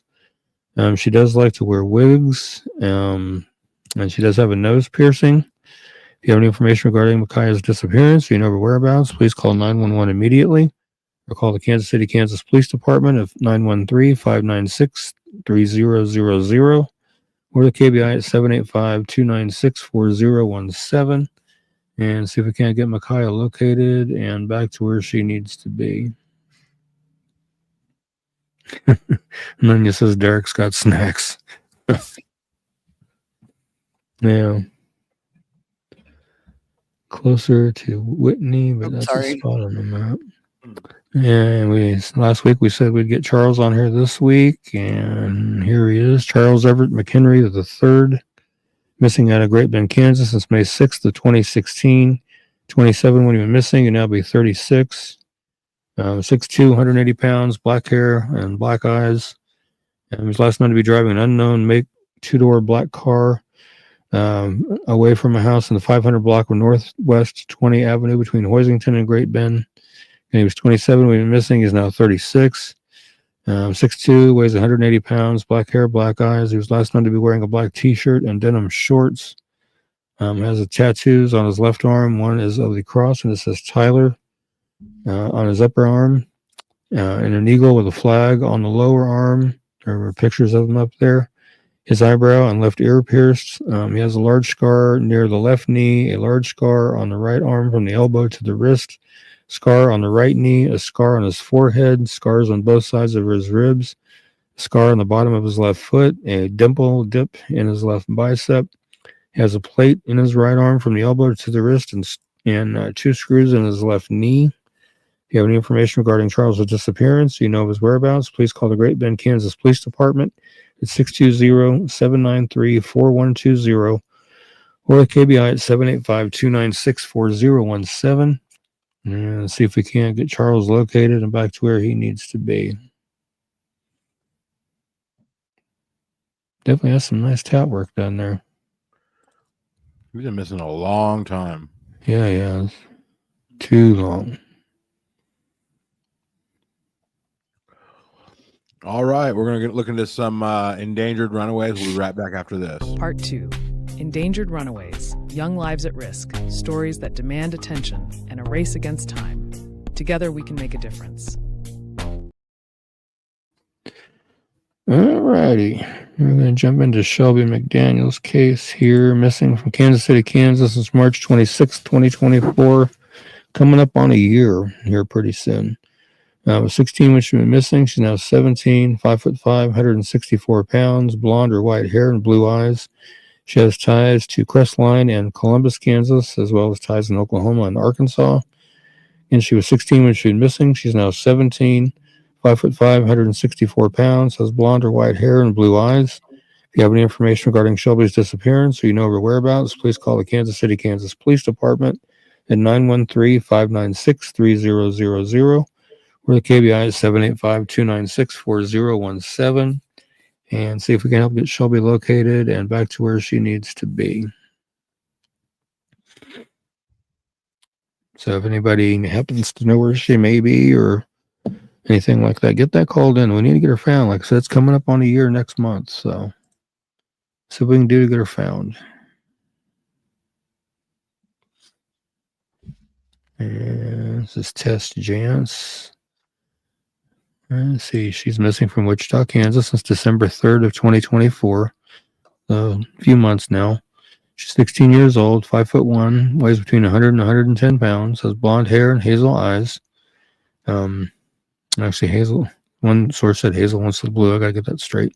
She does like to wear wigs, and she does have a nose piercing. If you have any information regarding Micaiah's disappearance, or you know her whereabouts, please call 911 immediately, or call the Kansas City, Kansas Police Department of 913-596-3000, or the KBI at 785-296-4017, and see if we can't get Micaiah located and back to where she needs to be. And then it says Derek's got snacks. Yeah. Closer to Whitney, but that's a spot on the map. And last week we said we'd get Charles on here this week, and here he is, Charles Everett McHenry III, missing out of Great Bend, Kansas since May 6th of 2016. 27 when he went missing, and now be 36. 6'2", 180 pounds, black hair and black eyes. And he was last known to be driving an unknown make two-door black car away from a house in the 500 block of Northwest 20 Avenue between Hoisington and Great Bend. And he was 27 when he went missing. He's now 36. 6'2", weighs 180 pounds, black hair, black eyes. He was last known to be wearing a black t-shirt and denim shorts. Has the tattoos on his left arm. One is of the cross, and it says Tyler on his upper arm, and an eagle with a flag on the lower arm. There were pictures of him up there. His eyebrow and left ear pierced. He has a large scar near the left knee, a large scar on the right arm from the elbow to the wrist, scar on the right knee, a scar on his forehead, scars on both sides of his ribs, a scar on the bottom of his left foot, a dimple dip in his left bicep. He has a plate in his right arm from the elbow to the wrist, and 2 screws in his left knee. If you have any information regarding Charles' disappearance, you know of his whereabouts, please call the Great Bend, Kansas Police Department at 620-793-4120, or the KBI at 785-296-4017, and see if we can't get Charles located and back to where he needs to be. Definitely has some nice tout work done there. We've been missing a long time. Yeah. Too long. All right, we're going to look into some endangered runaways. We'll be right back after this. Part 2. Endangered Runaways. Young Lives at Risk. Stories that demand attention and a race against time. Together we can make a difference. All righty. We're going to jump into Shelby McDaniel's case here. Missing from Kansas City, Kansas since March 26, 2024. Coming up on a year here pretty soon. Was 16 when she went missing. She's now 17, 5'5", 164 pounds, blonde or white hair and blue eyes. She has ties to Crestline and Columbus, Kansas, as well as ties in Oklahoma and Arkansas. And she was 16 when she went missing. She's now 17, 5'5", 164 pounds, has blonde or white hair and blue eyes. If you have any information regarding Shelby's disappearance or you know her whereabouts, please call the Kansas City, Kansas Police Department at 913-596-3000. Or the KBI is 785-296-4017, and see if we can help get Shelby located and back to where she needs to be. So if anybody happens to know where she may be or anything like that, get that called in. We need to get her found. Like I said, it's coming up on a year next month, so see what we can do to get her found. And this is Tess Jance. Let's see, she's missing from Wichita, Kansas since December 3rd of 2024. A few months now. She's 16 years old, 5'1", weighs between 100 and 110 pounds, has blonde hair and hazel eyes. Actually, hazel. One source said hazel, one said blue. I gotta get that straight.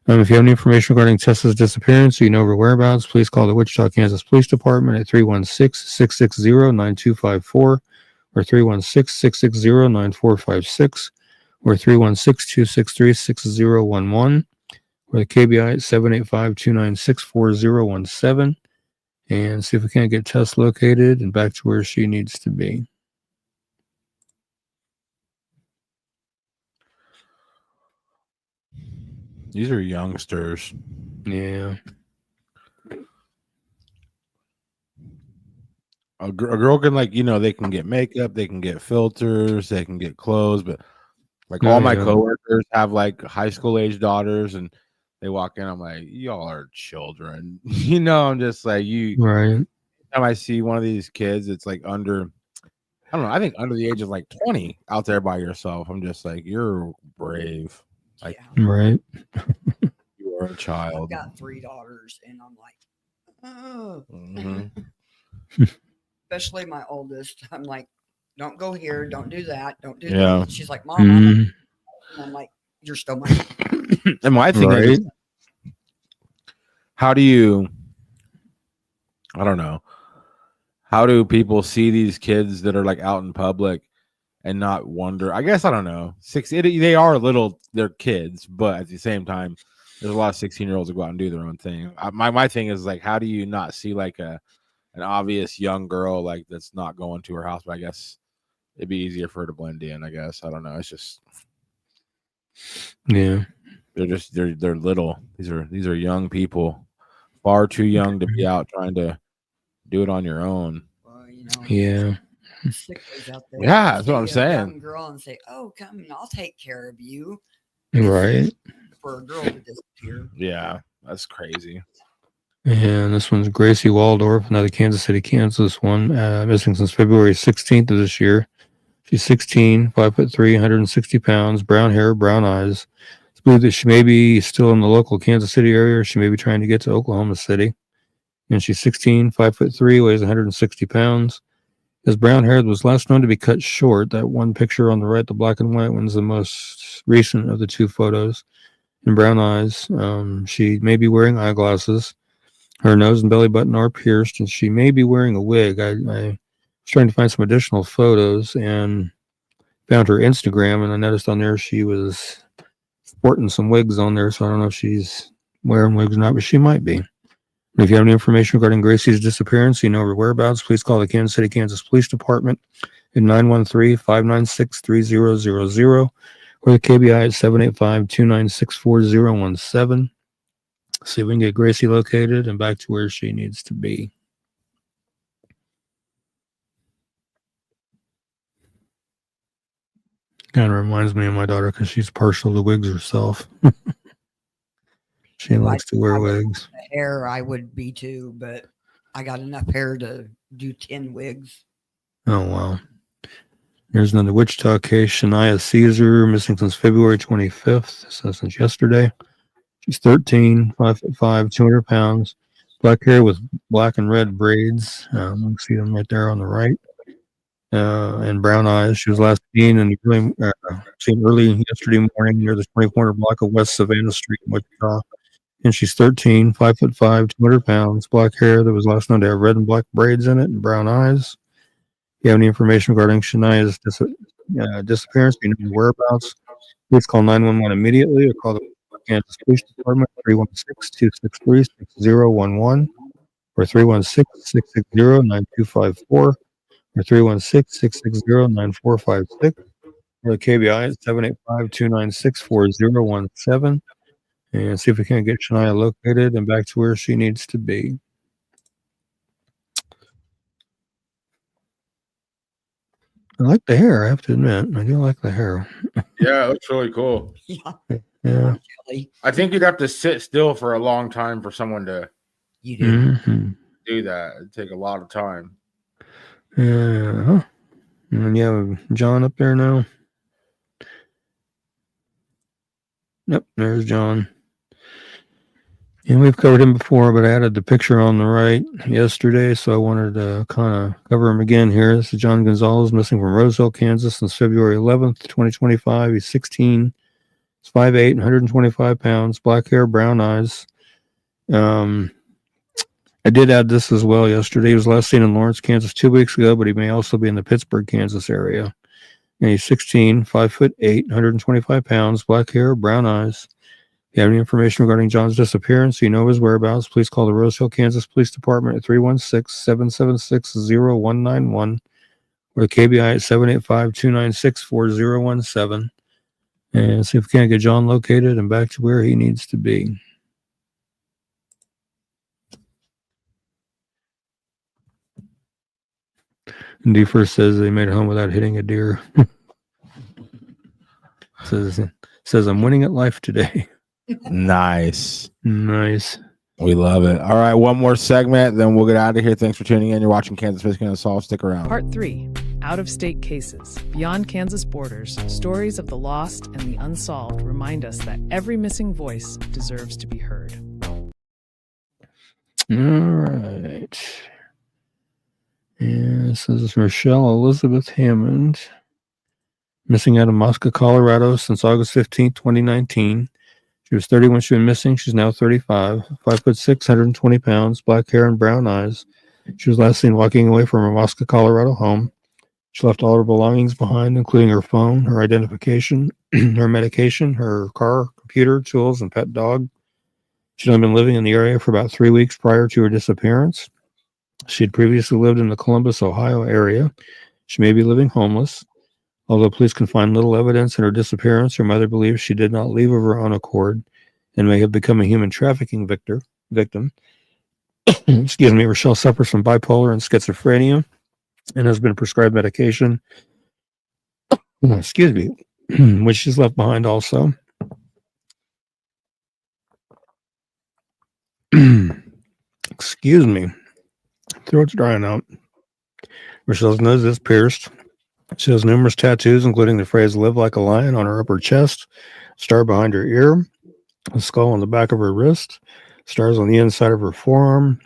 If you have any information regarding Tessa's disappearance or you know her whereabouts, please call the Wichita, Kansas Police Department at 316-660-9254 or 316-660-9456 or 316-263-6011 or the KBI at 785-296-4017 and see if we can't get Tess located and back to where she needs to be. These are youngsters. Yeah. A girl can, like, they can get makeup, they can get filters, they can get clothes, but like all my coworkers have like high school age daughters, and they walk in, I'm like, y'all are children. I'm just like, Right. Every time I see one of these kids, it's like under, I don't know, I think under the age of like 20 out there by yourself. I'm just like, you're brave. Like, Right. you are a child. I've got 3 daughters, and I'm like, oh. Especially my oldest. I'm like, don't go here, don't do that, don't do that. She's like, Mom, and I'm like, you're still mine. And my thing is, how do you, I don't know, how do people see these kids that are like out in public and not wonder? I guess, I don't know. They are they're kids, but at the same time, there's a lot of 16-year-olds that go out and do their own thing. My thing is like, how do you not see like an obvious young girl like that's not going to her house? But I guess it'd be easier for her to blend in. I guess, I don't know. It's just, yeah, they're little. These are young people, far too young to be out trying to do it on your own. Well, yeah. Out there, yeah, that's what I'm saying. Young girl and say, "Oh, come and I'll take care of you." Right. For a girl to disappear. Yeah, that's crazy. And this one's Gracie Waldorf, another Kansas City, Kansas one, missing since February 16th of this year. She's 16, 5'3", 160 pounds, brown hair, brown eyes. It's believed that she may be still in the local Kansas City area, or she may be trying to get to Oklahoma City. And she's 16, 5'3", weighs 160 pounds. His brown hair was last known to be cut short. That one picture on the right, the black and white one's the most recent of the 2 photos. And brown eyes. She may be wearing eyeglasses. Her nose and belly button are pierced, and she may be wearing a wig. I was trying to find some additional photos and found her Instagram, and I noticed on there she was sporting some wigs on there, so I don't know if she's wearing wigs or not, but she might be. And if you have any information regarding Gracie's disappearance, you know her whereabouts, please call the Kansas City, Kansas Police Department at 913-596-3000 or the KBI at 785-296-4017. See if we can get Gracie located and back to where she needs to be. Kind of reminds me of my daughter because she's partial to wigs herself. She likes to wear wigs. Hair, I would be too, but I got enough hair to do 10 wigs. Oh, wow. Here's another Wichita case. Shania Caesar, missing since February 25th, so since yesterday. She's 13, 5'5", 200 pounds, black hair with black and red braids. You can see them right there on the right. And brown eyes. She was last seen early yesterday morning near the 24 block of West Savannah Street in Wichita. And she's 13, 5'5", 200 pounds, black hair that was last known to have red and black braids in it, and brown eyes. If you have any information regarding Shania's disappearance, you know whereabouts, please call 911 immediately or call the Kansas Police Department 316-263-6011 or 316-660-9254 or 316-660-9456 or the KBI at 785-296-4017 and see if we can get Shania located and back to where she needs to be. I like the hair, I have to admit. I do like the hair. Yeah, it looks really cool. Yeah. I think you'd have to sit still for a long time for someone to do that. It'd take a lot of time. Yeah. And then you have John up there now. Yep, there's John. And we've covered him before, but I added the picture on the right yesterday, so I wanted to kind of cover him again here. This is John Gonzalez, missing from Roseville, Kansas since February 11th, 2025. He's 16. He's 5'8", 125 pounds, black hair, brown eyes. I did add this as well yesterday. He was last seen in Lawrence, Kansas 2 weeks ago, but he may also be in the Pittsburgh, Kansas area. And he's 16, 5'8", 125 pounds, black hair, brown eyes. If you have any information regarding John's disappearance, you know his whereabouts, please call the Roseville, Kansas Police Department at 316-776-0191 or the KBI at 785-296-4017 and see if we can't get John located and back to where he needs to be. And D first says they made it home without hitting a deer. says I'm winning at life today. Nice. We love it. All right, one more segment, then we'll get out of here. Thanks for tuning in. You're watching Kansas Missing Unsolved. Stick around. Part 3. Out-of-state cases. Beyond Kansas borders, stories of the lost and the unsolved remind us that every missing voice deserves to be heard. All right. And this is Michelle Elizabeth Hammond, missing out of Moscow, Colorado since August 15th, 2019. She was 30 when she went missing. She's now 35, 5'6", 120 pounds, black hair and brown eyes. She was last seen walking away from her Moscow, Colorado home. She left all her belongings behind, including her phone, her identification, her medication, her car, computer, tools, and pet dog. She'd only been living in the area for about 3 weeks prior to her disappearance. She had previously lived in the Columbus, Ohio area. She may be living homeless. Although police can find little evidence in her disappearance, her mother believes she did not leave of her own accord and may have become a human trafficking victim. Excuse me, Rochelle suffers from bipolar and schizophrenia and has been prescribed medication. Excuse me, which she's left behind also. Excuse me. Throat's drying out. Rochelle's nose is pierced. She has numerous tattoos, including the phrase "live like a lion" on her upper chest, star behind her ear, a skull on the back of her wrist, stars on the inside of her forearm,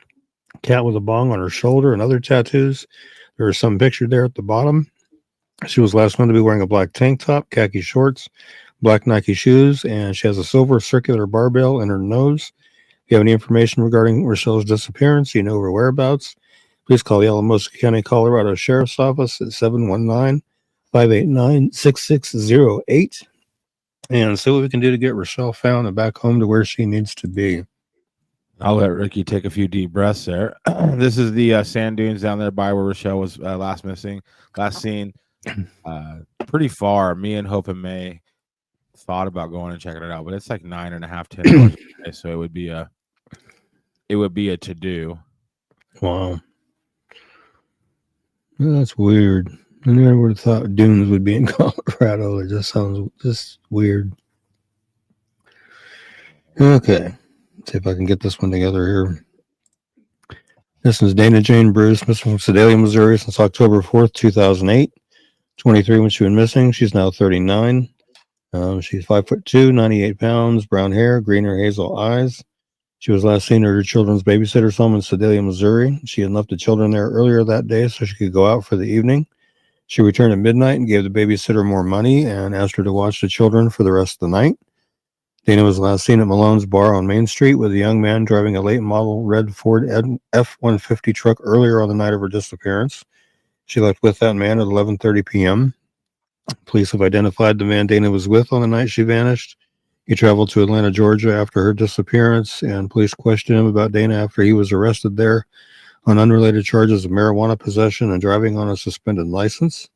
cat with a bong on her shoulder, and other tattoos. There are some pictured there at the bottom. She was last known to be wearing a black tank top, khaki shorts, black Nike shoes, and she has a silver circular barbell in her nose. If you have any information regarding Rochelle's disappearance, you know her whereabouts, please call the Alamosa County, Colorado Sheriff's Office at 719-589-6608 and see what we can do to get Rochelle found and back home to where she needs to be. I'll let Ricky take a few deep breaths there. This is the sand dunes down there by where Rochelle was last seen. Pretty far. Me and Hope and May thought about going and checking it out, but it's like 9.5, 10 hours away, so it would be a to-do. Wow. Well, that's weird. I never would have thought dunes would be in Colorado. It just sounds just weird. Okay. Let's see if I can get this one together here. This is Dana Jane Bruce, missing from Sedalia, Missouri since October 4th, 2008. 23 when she went missing. She's now 39. She's 5'2", 98 pounds, brown hair, green or hazel eyes. She was last seen at her children's babysitter's home in Sedalia, Missouri. She had left the children there earlier that day so she could go out for the evening. She returned at midnight and gave the babysitter more money and asked her to watch the children for the rest of the night. Dana was last seen at Malone's Bar on Main Street with a young man driving a late model red Ford F-150 truck earlier on the night of her disappearance. She left with that man at 11:30 p.m. Police have identified the man Dana was with on the night she vanished. He traveled to Atlanta, Georgia after her disappearance, and police questioned him about Dana after he was arrested there on unrelated charges of marijuana possession and driving on a suspended license.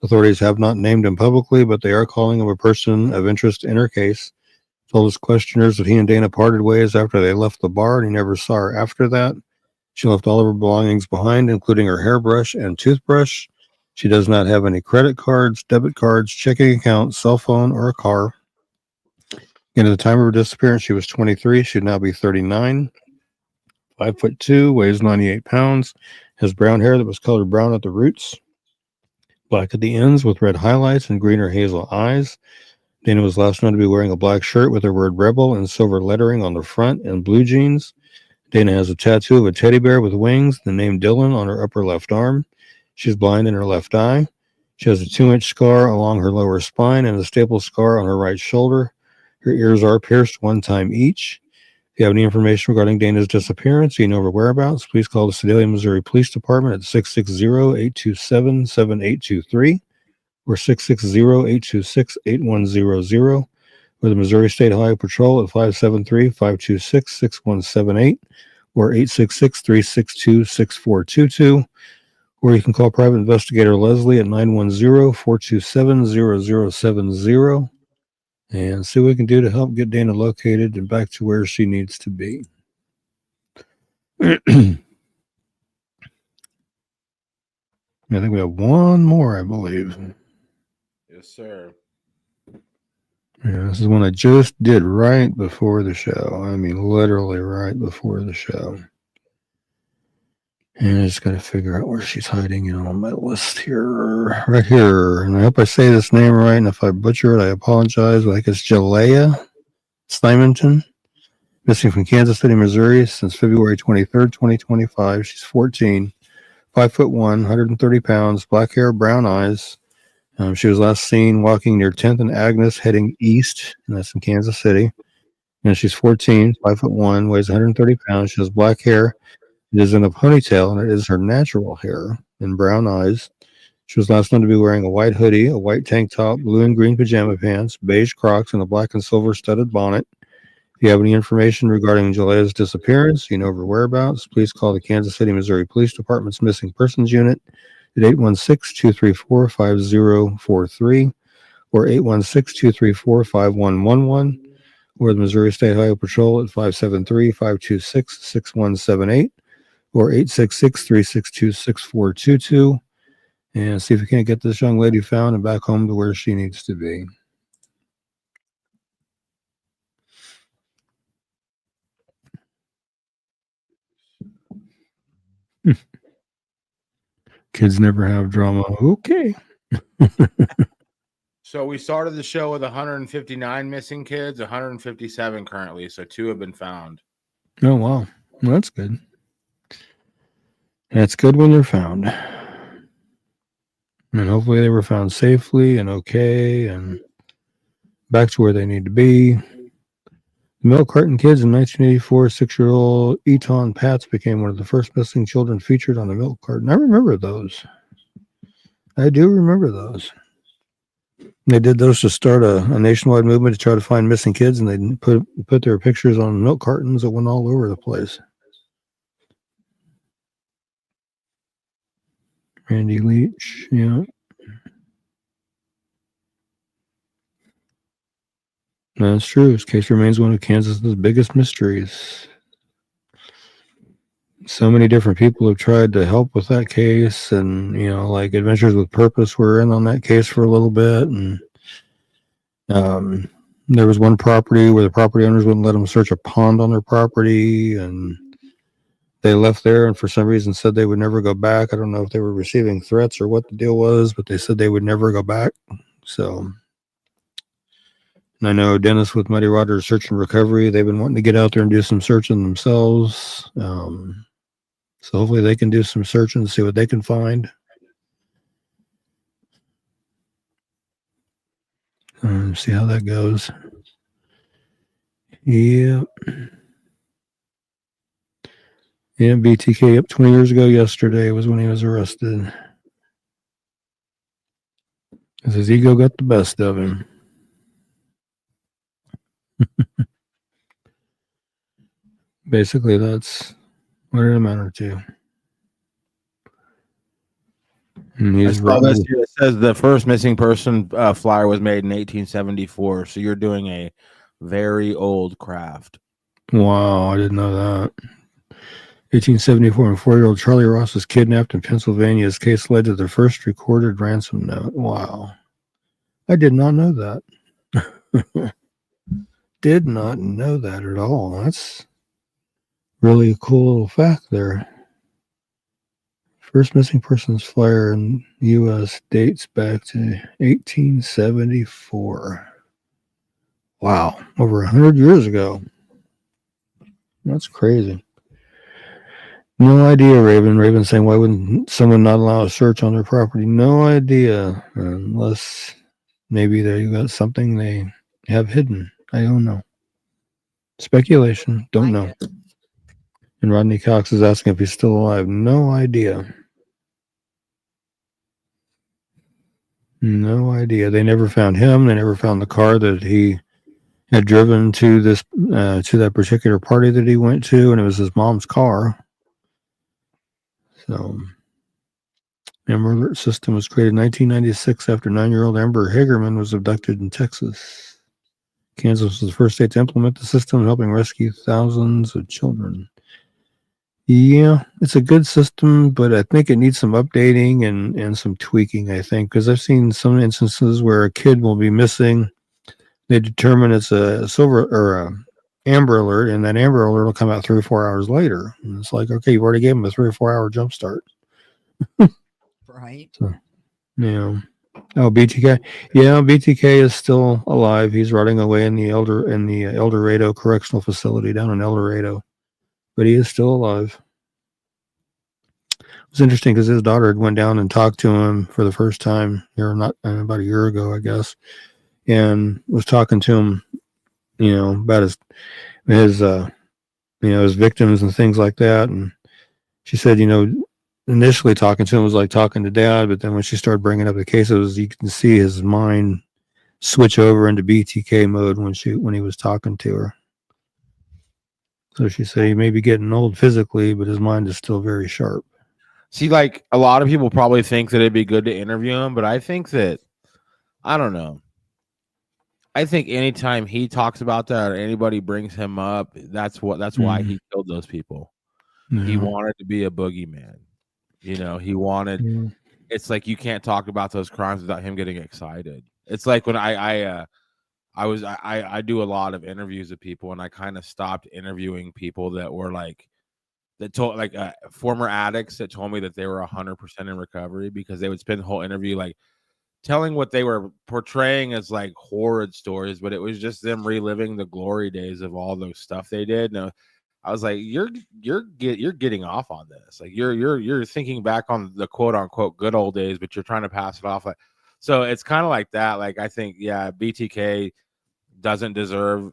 Authorities have not named him publicly, but they are calling him a person of interest in her case. Told his questioners that he and Dana parted ways after they left the bar, and he never saw her after that. She left all of her belongings behind, including her hairbrush and toothbrush. She does not have any credit cards, debit cards, checking account, cell phone, or a car. At the time of her disappearance, she was 23. She'd now be 39. 5'2", weighs 98 pounds, has brown hair that was colored brown at the roots, black at the ends with red highlights and green or hazel eyes. Dana was last known to be wearing a black shirt with the word rebel and silver lettering on the front and blue jeans. Dana has a tattoo of a teddy bear with wings, the name Dylan on her upper left arm. She's blind in her left eye. She has a 2-inch scar along her lower spine and a staple scar on her right shoulder. Her ears are pierced 1 time each. If you have any information regarding Dana's disappearance, you know her whereabouts, please call the Sedalia, Missouri Police Department at 660-827-7823 or 660-826-8100 or the Missouri State Highway Patrol at 573-526-6178 or 866-362-6422. Or you can call Private Investigator Leslie at 910-427-0070 and see what we can do to help get Dana located and back to where she needs to be. I think we have one more, I believe. Yes, sir. Yeah, this is one I just did right before the show. I mean, literally right before the show. And I just got to figure out where she's hiding on my list here. Right here. And I hope I say this name right. And if I butcher it, I apologize. I think it's Jalea Simonton. Missing from Kansas City, Missouri since February 23rd, 2025. She's 14, 5'1", 130 pounds, black hair, brown eyes. She was last seen walking near 10th and Agnes heading east, and that's in Kansas City. And she's 14, 5'1", weighs 130 pounds. She has black hair. It is in a ponytail, and it is her natural hair and brown eyes. She was last known to be wearing a white hoodie, a white tank top, blue and green pajama pants, beige Crocs, and a black and silver studded bonnet. If you have any information regarding Jalea's disappearance, you know her whereabouts, please call the Kansas City, Missouri Police Department's Missing Persons Unit at 816-234-5043 or 816-234-5111 or the Missouri State Highway Patrol at 573-526-6178 or 866-362-6422 and see if we can't get this young lady found and back home to where she needs to be. Kids never have drama. Okay. So we started the show with 159 missing kids, 157 currently. So 2 have been found. Oh, wow. Well, that's good. That's good when they're found. And hopefully they were found safely and okay and back to where they need to be. The milk carton kids in 1984, 6-year-old Eton Pats became one of the first missing children featured on the milk carton. I remember those. I do remember those. They did those to start a nationwide movement to try to find missing kids, and they put their pictures on milk cartons that went all over the place. Randy Leach, yeah. That's true. This case remains one of Kansas's biggest mysteries. So many different people have tried to help with that case, and like Adventures with Purpose were in on that case for a little bit, and there was one property where the property owners wouldn't let them search a pond on their property, and they left there and for some reason said they would never go back. I don't know if they were receiving threats or what the deal was, but they said they would never go back. So, and I know Dennis with Muddy Waters Search and Recovery, they've been wanting to get out there and do some searching themselves. So hopefully they can do some searching and see what they can find. See how that goes. Yeah. Yeah, BTK up 20 years ago yesterday was when he was arrested. Because his ego got the best of him. Basically, that's what it amounted to. And he's it says the first missing person flyer was made in 1874. So you're doing a very old craft. Wow, I didn't know that. 1874, and 4-year-old Charlie Ross was kidnapped in Pennsylvania. His case led to the first recorded ransom note. Wow. I did not know that. Did not know that at all. That's really a cool little fact there. First missing persons flyer in the U.S. dates back to 1874. Wow, over 100 years ago. That's crazy. No idea, Raven. Raven saying, why wouldn't someone not allow a search on their property? No idea, unless maybe they got something they have hidden. I don't know. Speculation. Don't know. And Rodney Cox is asking if he's still alive. No idea. No idea. They never found him. They never found the car that he had driven to this to that particular party that he went to, and it was his mom's car. So, Amber Alert system was created in 1996 after 9-year-old Amber Hagerman was abducted in Texas. Kansas was the first state to implement the system, helping rescue thousands of children. Yeah, it's a good system, but I think it needs some updating and some tweaking, I think, because I've seen some instances where a kid will be missing. They determine it's a silver or a Amber Alert, and that Amber Alert will come out 3 or 4 hours later. And it's like, okay, you've already gave them a 3 or 4 hour jump start. Right. So, yeah. Oh, BTK. Yeah, BTK is still alive. He's rotting away in the El Dorado Correctional Facility down in El Dorado, but he is still alive. It was interesting because his daughter had went down and talked to him for the first time here, not about a year ago, I guess, and was talking to him, about his his victims and things like that. And she said, initially talking to him was like talking to dad, but then when she started bringing up the cases, you can see his mind switch over into BTK mode when he was talking to her. So she said he may be getting old physically, but his mind is still very sharp. See, like a lot of people probably think that it'd be good to interview him, but I think that, I don't know. I think anytime he talks about that or anybody brings him up, that's why he killed those people. Yeah. He wanted to be a boogeyman. He wanted. It's like you can't talk about those crimes without him getting excited. It's like when I do a lot of interviews with people, and I kind of stopped interviewing people that were former addicts that told me that they were 100% in recovery, because they would spend the whole interview like telling what they were portraying as like horrid stories, but it was just them reliving the glory days of all those stuff they did. No, I was like, you're getting off on this. Like you're thinking back on the quote unquote good old days, but you're trying to pass it off. So it's kind of like that. Like, I think, BTK doesn't deserve,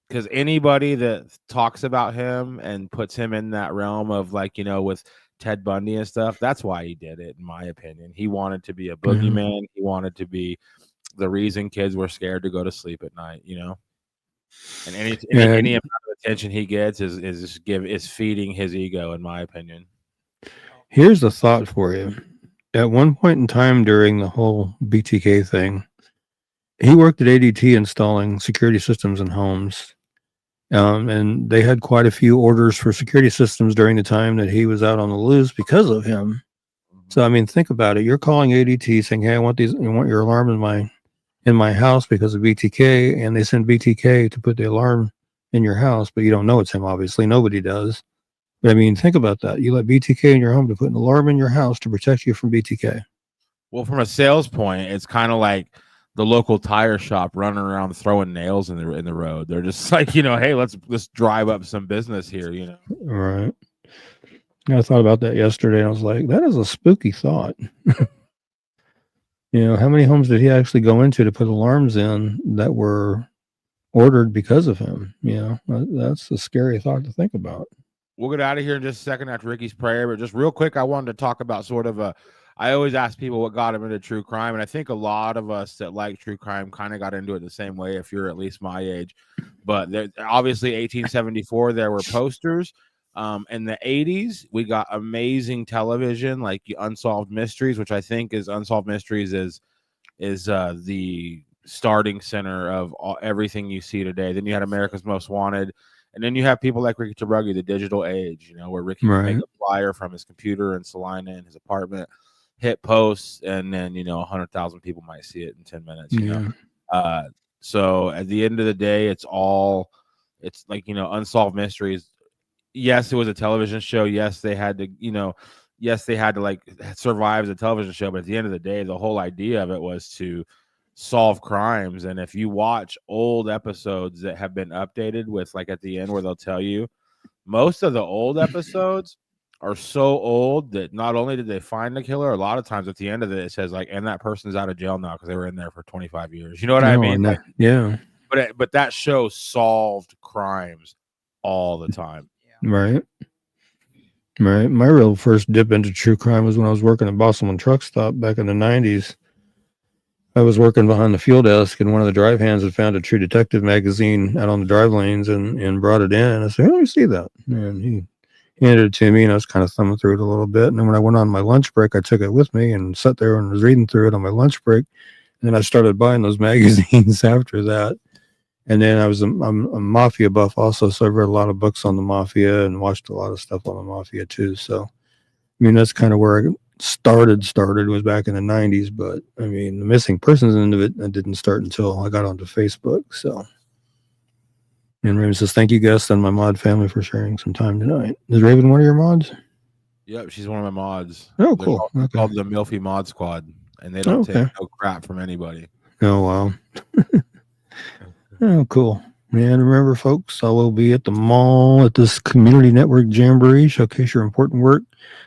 because anybody that talks about him and puts him in that realm of with Ted Bundy and stuff, that's why he did it, in my opinion. He wanted to be a boogeyman. He wanted to be the reason kids were scared to go to sleep at night, And any amount of attention he gets is feeding his ego, in my opinion. Here's a thought for you. At one point in time during the whole BTK thing, he worked at ADT installing security systems in homes. And they had quite a few orders for security systems during the time that he was out on the loose because of him. So, I mean, think about it. You're calling ADT saying, hey, I want your alarm in my house because of BTK, and they send BTK to put the alarm in your house, but you don't know it's him, obviously. Nobody does. But I mean, think about that. You let BTK in your home to put an alarm in your house to protect you from BTK. Well, from a sales point, it's kind of like the local tire shop running around throwing nails in the road. They're just like, hey, let's drive up some business here, Right. I thought about that yesterday, and I was like, that is a spooky thought. How many homes did he actually go into to put alarms in that were ordered because of him? That's a scary thought to think about. We'll get out of here in just a second after Ricky's prayer, but just real quick, I wanted to talk about I always ask people what got them into true crime, and I think a lot of us that like true crime kind of got into it the same way, if you're at least my age. But obviously 1874, there were posters. In the 80s, we got amazing television like Unsolved Mysteries, which I think is Unsolved Mysteries is the starting center of everything you see today. Then you had America's Most Wanted, and then you have people like Ricky Tabruggi, the digital age, where Ricky would make a flyer from his computer in Salina in his apartment, hit posts, and then 100,000 people might see it in 10 minutes. So at the end of the day, it's like Unsolved Mysteries. Yes, it was a television show. Yes, they had to like survive as a television show. But at the end of the day, the whole idea of it was to solve crimes. And if you watch old episodes that have been updated with like at the end where they'll tell you, most of the old episodes are so old that not only did they find the killer, a lot of times at the end of it says like, and that person's out of jail now because they were in there for 25 years. You know what I mean? Like, yeah. But that show solved crimes all the time. Right. Right. My real first dip into true crime was when I was working at Boston Truck Stop back in the 90s. I was working behind the fuel desk, and one of the drive hands had found a True Detective magazine out on the drive lanes and brought it in. I said, "Let me see that." And he handed it to me, and I was kind of thumbing through it a little bit. And then when I went on my lunch break, I took it with me and sat there and was reading through it on my lunch break. And then I started buying those magazines after that. And then I'm a mafia buff also, so I've read a lot of books on the mafia and watched a lot of stuff on the mafia too. So, I mean, that's kind of where I started was back in the 90s. But I mean, the missing persons end of it, I didn't start until I got onto Facebook. So, and Raven says, "Thank you, guests and my mod family for sharing some time tonight." Is Raven one of your mods? Yep, she's one of my mods. Oh, They're cool. called the Milfy Mod Squad, and they don't take no crap from anybody. Oh, wow. Oh, cool. And remember, folks, I will be at the mall at this Community Network Jamboree, showcase your important work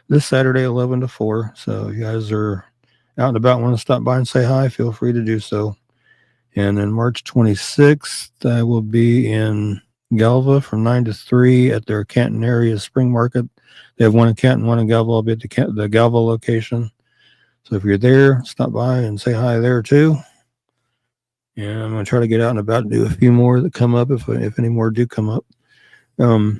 this Saturday, 11 to 4. So if you guys are out and about, want to stop by and say hi, feel free to do so. And then March 26th, I will be in Galva from 9 to 3 at their Canton area spring market. They have one in Canton, one in Galva. I'll be at the Galva location. So if you're there, stop by and say hi there too. And I'm going to try to get out and about and do a few more that come up if any more do come up. But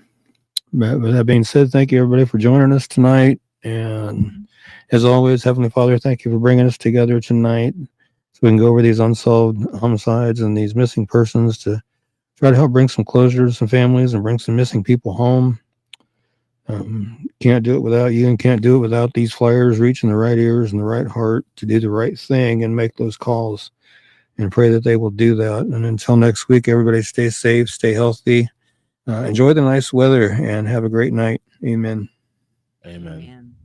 with that being said, thank you everybody for joining us tonight. And as always, Heavenly Father, thank you for bringing us together tonight so we can go over these unsolved homicides and these missing persons to try to help bring some closure to some families and bring some missing people home. Can't do it without you, and can't do it without these flyers reaching the right ears and the right heart to do the right thing and make those calls. And pray that they will do that. And until next week, everybody stay safe, stay healthy, enjoy the nice weather, and have a great night. Amen. Amen.